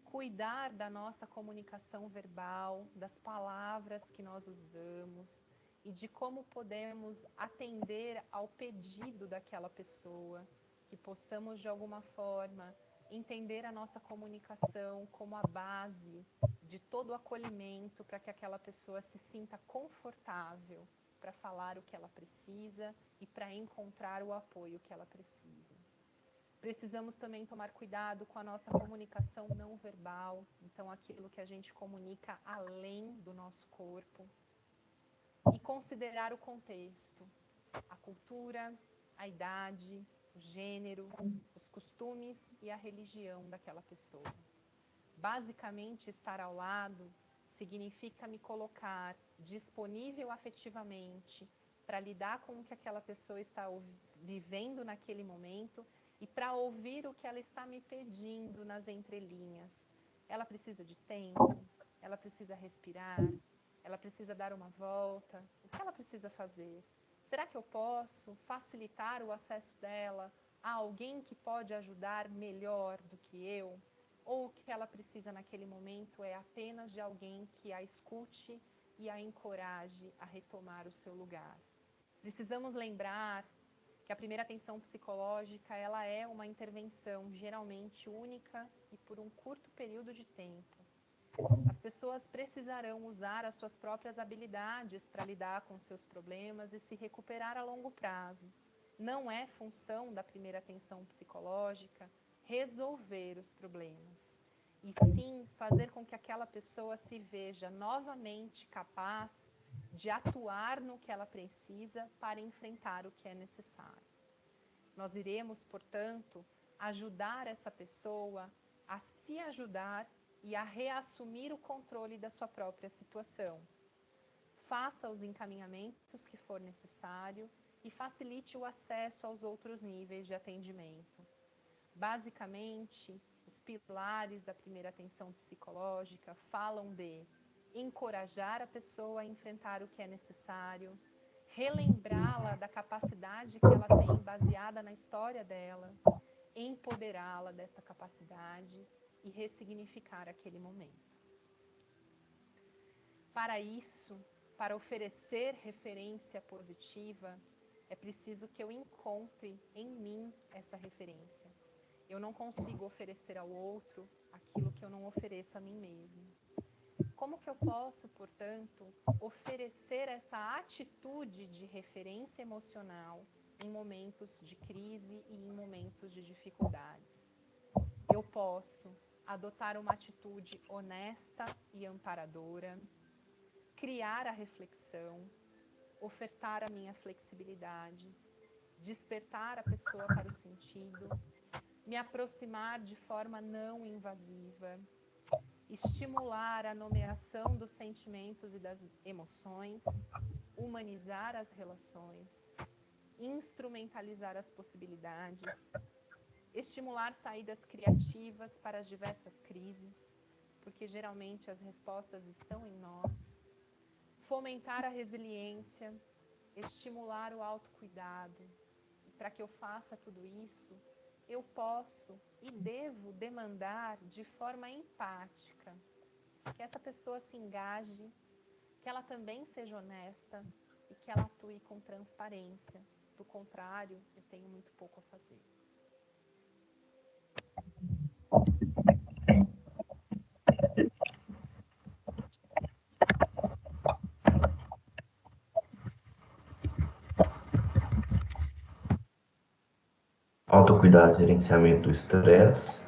cuidar da nossa comunicação verbal, das palavras que nós usamos e de como podemos atender ao pedido daquela pessoa, que possamos de alguma forma entender a nossa comunicação como a base de todo o acolhimento para que aquela pessoa se sinta confortável para falar o que ela precisa e para encontrar o apoio que ela precisa. Precisamos também tomar cuidado com a nossa comunicação não verbal, então aquilo que a gente comunica além do nosso corpo, e considerar o contexto, a cultura, a idade, o gênero, os costumes e a religião daquela pessoa. Basicamente, estar ao lado significa me colocar disponível afetivamente para lidar com o que aquela pessoa está vivendo naquele momento e para ouvir o que ela está me pedindo nas entrelinhas. Ela precisa de tempo, ela precisa respirar, ela precisa dar uma volta. O que ela precisa fazer? Será que eu posso facilitar o acesso dela a alguém que pode ajudar melhor do que eu? Ou o que ela precisa naquele momento é apenas de alguém que a escute e a encoraje a retomar o seu lugar? Precisamos lembrar que a primeira atenção psicológica ela é uma intervenção geralmente única e por um curto período de tempo. As pessoas precisarão usar as suas próprias habilidades para lidar com seus problemas e se recuperar a longo prazo. Não é função da primeira atenção psicológica resolver os problemas, e sim fazer com que aquela pessoa se veja novamente capaz de atuar no que ela precisa para enfrentar o que é necessário. Nós iremos, portanto, ajudar essa pessoa a se ajudar e a reassumir o controle da sua própria situação. Faça os encaminhamentos que for necessário e facilite o acesso aos outros níveis de atendimento. Basicamente, os pilares da primeira atenção psicológica falam de encorajar a pessoa a enfrentar o que é necessário, relembrá-la da capacidade que ela tem baseada na história dela, empoderá-la dessa capacidade e ressignificar aquele momento. Para isso, para oferecer referência positiva, é preciso que eu encontre em mim essa referência. Eu não consigo oferecer ao outro aquilo que eu não ofereço a mim mesmo. Como que eu posso, portanto, oferecer essa atitude de referência emocional em momentos de crise e em momentos de dificuldades? Eu posso adotar uma atitude honesta e amparadora, criar a reflexão, ofertar a minha flexibilidade, despertar a pessoa para o sentido, me aproximar de forma não invasiva, estimular a nomeação dos sentimentos e das emoções, humanizar as relações, instrumentalizar as possibilidades, estimular saídas criativas para as diversas crises, porque geralmente as respostas estão em nós, fomentar a resiliência, estimular o autocuidado. E para que eu faça tudo isso, eu posso e devo demandar de forma empática que essa pessoa se engaje, que ela também seja honesta e que ela atue com transparência. Do contrário, eu tenho muito pouco a fazer. Autocuidado, gerenciamento do estresse.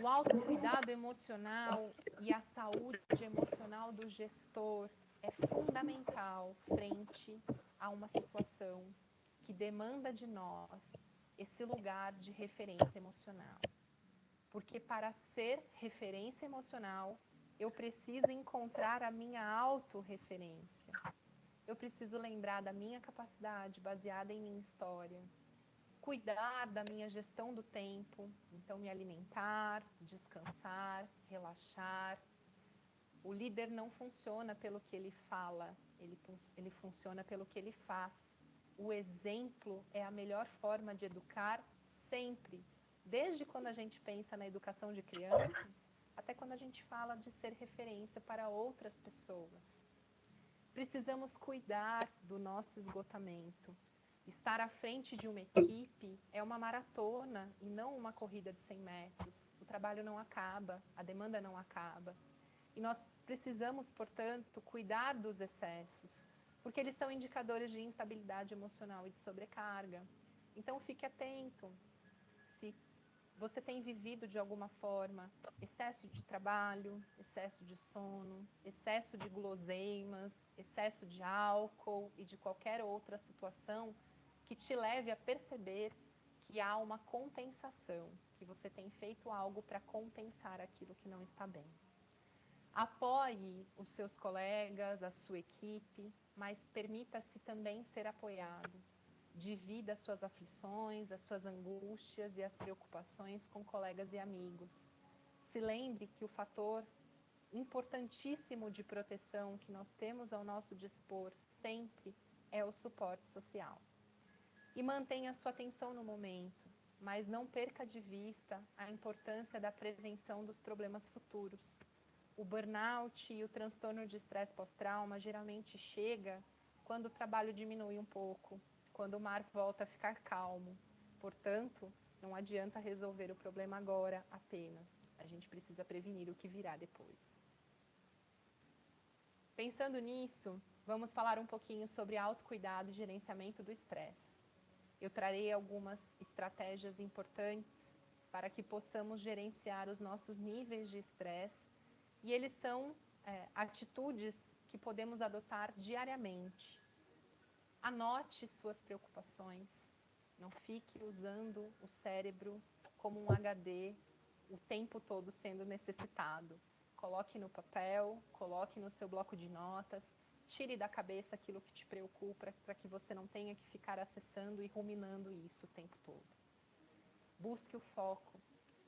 O autocuidado emocional e a saúde emocional do gestor é fundamental frente a uma situação que demanda de nós esse lugar de referência emocional. Porque para ser referência emocional, eu preciso encontrar a minha autorreferência. Eu preciso lembrar da minha capacidade baseada em minha história. Cuidar da minha gestão do tempo, então me alimentar, descansar, relaxar. O líder não funciona pelo que ele fala, ele funciona pelo que ele faz. O exemplo é a melhor forma de educar sempre, desde quando a gente pensa na educação de crianças, até quando a gente fala de ser referência para outras pessoas. Precisamos cuidar do nosso esgotamento. Estar à frente de uma equipe é uma maratona e não uma corrida de 100 metros. O trabalho não acaba, a demanda não acaba. E nós precisamos, portanto, cuidar dos excessos, porque eles são indicadores de instabilidade emocional e de sobrecarga. Então, fique atento. Se você tem vivido de alguma forma excesso de trabalho, excesso de sono, excesso de guloseimas, excesso de álcool e de qualquer outra situação que te leve a perceber que há uma compensação, que você tem feito algo para compensar aquilo que não está bem. Apoie os seus colegas, a sua equipe, mas permita-se também ser apoiado. Divida as suas aflições, as suas angústias e as preocupações com colegas e amigos. Se lembre que o fator importantíssimo de proteção que nós temos ao nosso dispor sempre é o suporte social. E mantenha sua atenção no momento, mas não perca de vista a importância da prevenção dos problemas futuros. O burnout e o transtorno de estresse pós-trauma geralmente chega quando o trabalho diminui um pouco, quando o mar volta a ficar calmo. Portanto, não adianta resolver o problema agora apenas. A gente precisa prevenir o que virá depois. Pensando nisso, vamos falar um pouquinho sobre autocuidado e gerenciamento do estresse. Eu trarei algumas estratégias importantes para que possamos gerenciar os nossos níveis de estresse e eles são atitudes que podemos adotar diariamente. Anote suas preocupações. Não fique usando o cérebro como um HD o tempo todo sendo necessitado. Coloque no papel, coloque no seu bloco de notas, tire da cabeça aquilo que te preocupa para que você não tenha que ficar acessando e ruminando isso o tempo todo. Busque o foco,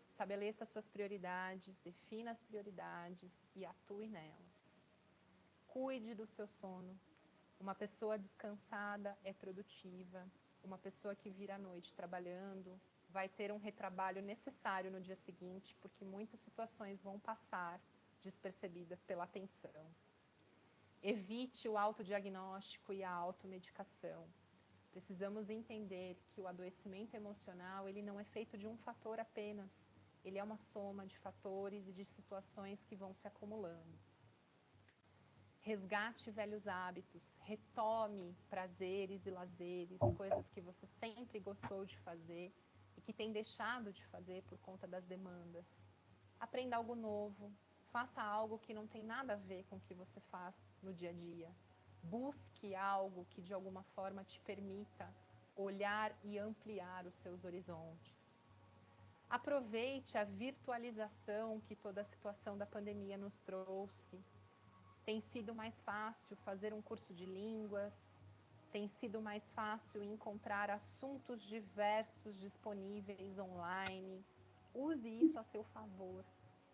estabeleça suas prioridades, defina as prioridades e atue nelas. Cuide do seu sono. Uma pessoa descansada é produtiva. Uma pessoa que vira à noite trabalhando vai ter um retrabalho necessário no dia seguinte, porque muitas situações vão passar despercebidas pela atenção. Evite o autodiagnóstico e a automedicação. Precisamos entender que o adoecimento emocional, ele não é feito de um fator apenas. Ele é uma soma de fatores e de situações que vão se acumulando. Resgate velhos hábitos, retome prazeres e lazeres, coisas que você sempre gostou de fazer e que tem deixado de fazer por conta das demandas. Aprenda algo novo, faça algo que não tem nada a ver com o que você faz no dia a dia. Busque algo que de alguma forma te permita olhar e ampliar os seus horizontes. Aproveite a virtualização que toda a situação da pandemia nos trouxe. Tem sido mais fácil fazer um curso de línguas, tem sido mais fácil encontrar assuntos diversos disponíveis online. Use isso a seu favor,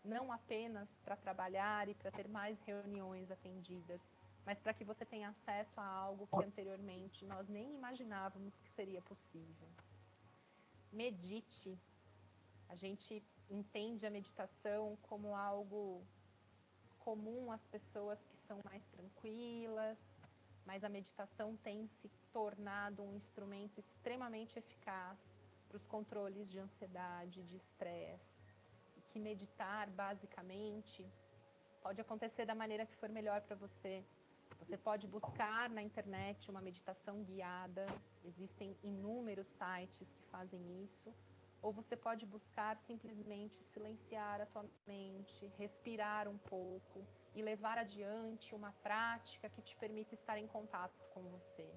não apenas para trabalhar e para ter mais reuniões atendidas, mas para que você tenha acesso a algo que anteriormente nós nem imaginávamos que seria possível. Medite. A gente entende a meditação como algo comum às pessoas que são mais tranquilas, mas a meditação tem se tornado um instrumento extremamente eficaz para os controles de ansiedade, de estresse. E que meditar, basicamente, pode acontecer da maneira que for melhor para você. Você pode buscar na internet uma meditação guiada, existem inúmeros sites que fazem isso, ou você pode buscar simplesmente silenciar a tua mente, respirar um pouco e levar adiante uma prática que te permita estar em contato com você.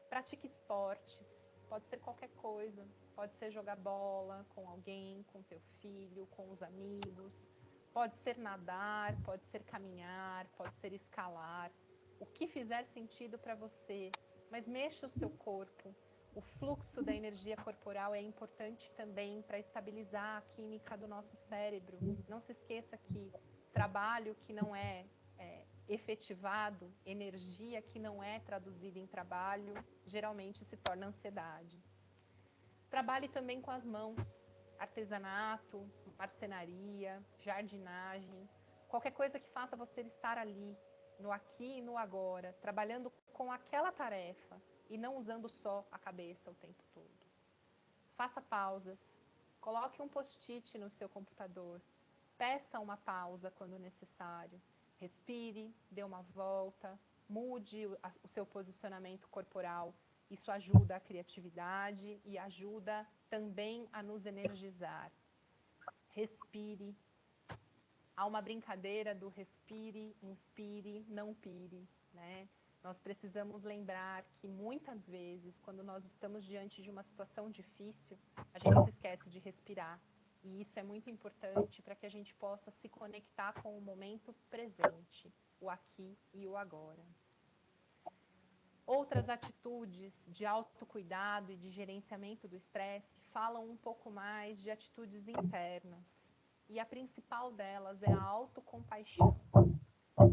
Pratique esportes, pode ser qualquer coisa, pode ser jogar bola com alguém, com teu filho, com os amigos, pode ser nadar, pode ser caminhar, pode ser escalar, o que fizer sentido para você, mas mexa o seu corpo. O fluxo da energia corporal é importante também para estabilizar a química do nosso cérebro. Não se esqueça que trabalho que não é efetivado, energia que não é traduzida em trabalho, geralmente se torna ansiedade. Trabalhe também com as mãos, artesanato, marcenaria, jardinagem, qualquer coisa que faça você estar ali, no aqui e no agora, trabalhando com aquela tarefa e não usando só a cabeça o tempo todo. Faça pausas, coloque um post-it no seu computador, peça uma pausa quando necessário, respire, dê uma volta, mude o seu posicionamento corporal. Isso ajuda a criatividade e ajuda também a nos energizar. Respire. Há uma brincadeira do respire, inspire, não pire, né? Nós precisamos lembrar que muitas vezes, quando nós estamos diante de uma situação difícil, a gente se esquece de respirar. E isso é muito importante para que a gente possa se conectar com o momento presente, o aqui e o agora. Outras atitudes de autocuidado e de gerenciamento do estresse falam um pouco mais de atitudes internas. E a principal delas é a autocompaixão.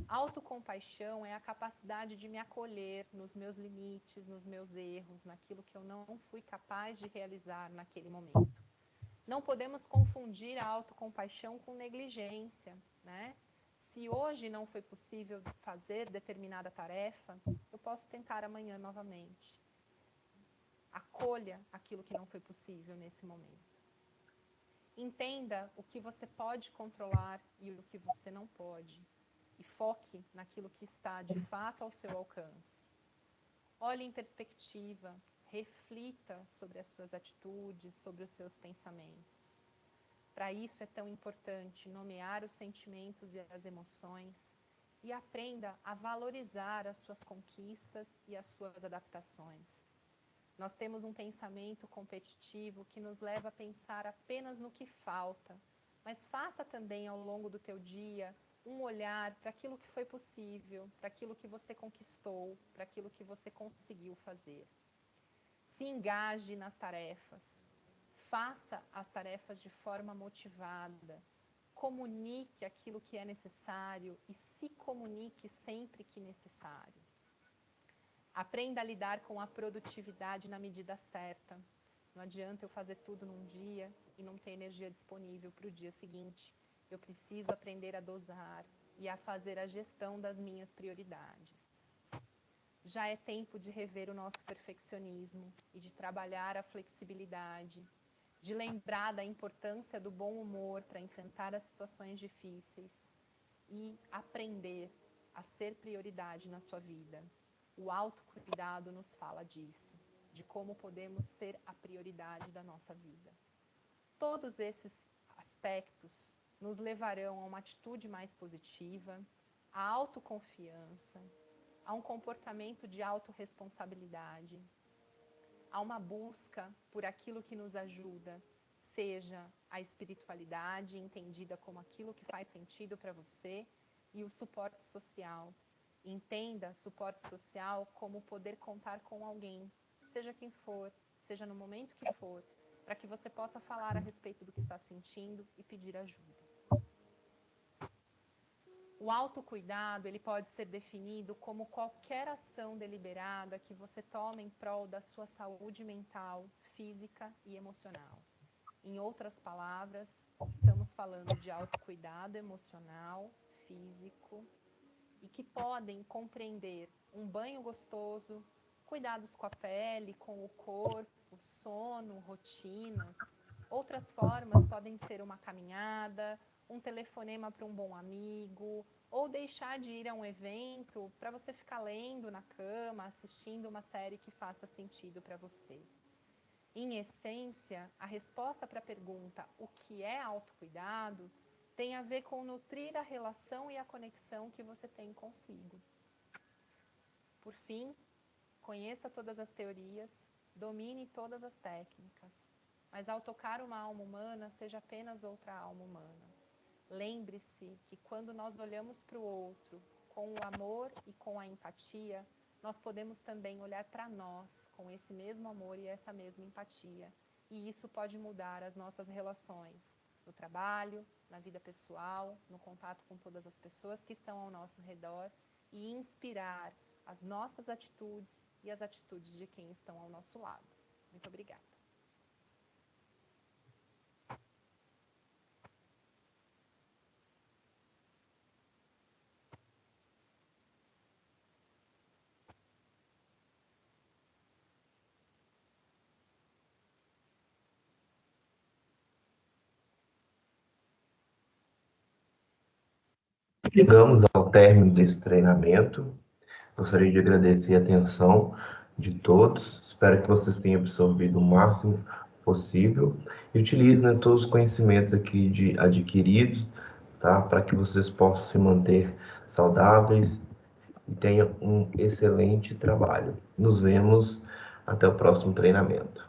Autocompaixão é a capacidade de me acolher nos meus limites, nos meus erros, naquilo que eu não fui capaz de realizar naquele momento. Não podemos confundir a autocompaixão com negligência, né? Se hoje não foi possível fazer determinada tarefa, eu posso tentar amanhã novamente. Acolha aquilo que não foi possível nesse momento. Entenda o que você pode controlar e o que você não pode. E foque naquilo que está de fato ao seu alcance. Olhe em perspectiva, reflita sobre as suas atitudes, sobre os seus pensamentos. Para isso é tão importante nomear os sentimentos e as emoções e aprenda a valorizar as suas conquistas e as suas adaptações. Nós temos um pensamento competitivo que nos leva a pensar apenas no que falta, mas faça também ao longo do teu dia um olhar para aquilo que foi possível, para aquilo que você conquistou, para aquilo que você conseguiu fazer. Se engaje nas tarefas, faça as tarefas de forma motivada, comunique aquilo que é necessário e se comunique sempre que necessário. Aprenda a lidar com a produtividade na medida certa. Não adianta eu fazer tudo num dia e não ter energia disponível para o dia seguinte. Eu preciso aprender a dosar e a fazer a gestão das minhas prioridades. Já é tempo de rever o nosso perfeccionismo e de trabalhar a flexibilidade, de lembrar da importância do bom humor para enfrentar as situações difíceis e aprender a ser prioridade na sua vida. O autocuidado nos fala disso, de como podemos ser a prioridade da nossa vida. Todos esses aspectos nos levarão a uma atitude mais positiva, a autoconfiança, a um comportamento de autorresponsabilidade, a uma busca por aquilo que nos ajuda, seja a espiritualidade, entendida como aquilo que faz sentido para você, e o suporte social. Entenda suporte social como poder contar com alguém, seja quem for, seja no momento que for, para que você possa falar a respeito do que está sentindo e pedir ajuda. O autocuidado, ele pode ser definido como qualquer ação deliberada que você toma em prol da sua saúde mental, física e emocional. Em outras palavras, estamos falando de autocuidado emocional, físico, e que podem compreender um banho gostoso, cuidados com a pele, com o corpo, sono, rotinas. Outras formas podem ser uma caminhada, um telefonema para um bom amigo, ou deixar de ir a um evento para você ficar lendo na cama, assistindo uma série que faça sentido para você. Em essência, a resposta para a pergunta o que é autocuidado tem a ver com nutrir a relação e a conexão que você tem consigo. Por fim, conheça todas as teorias, domine todas as técnicas, mas ao tocar uma alma humana, seja apenas outra alma humana. Lembre-se que quando nós olhamos para o outro com o amor e com a empatia, nós podemos também olhar para nós com esse mesmo amor e essa mesma empatia. E isso pode mudar as nossas relações no trabalho, na vida pessoal, no contato com todas as pessoas que estão ao nosso redor e inspirar as nossas atitudes e as atitudes de quem estão ao nosso lado. Muito obrigada. Chegamos ao término desse treinamento. Gostaria de agradecer a atenção de todos. Espero que vocês tenham absorvido o máximo possível e utilizem todos os conhecimentos aqui adquiridos, tá? Para que vocês possam se manter saudáveis e tenham um excelente trabalho. Nos vemos até o próximo treinamento.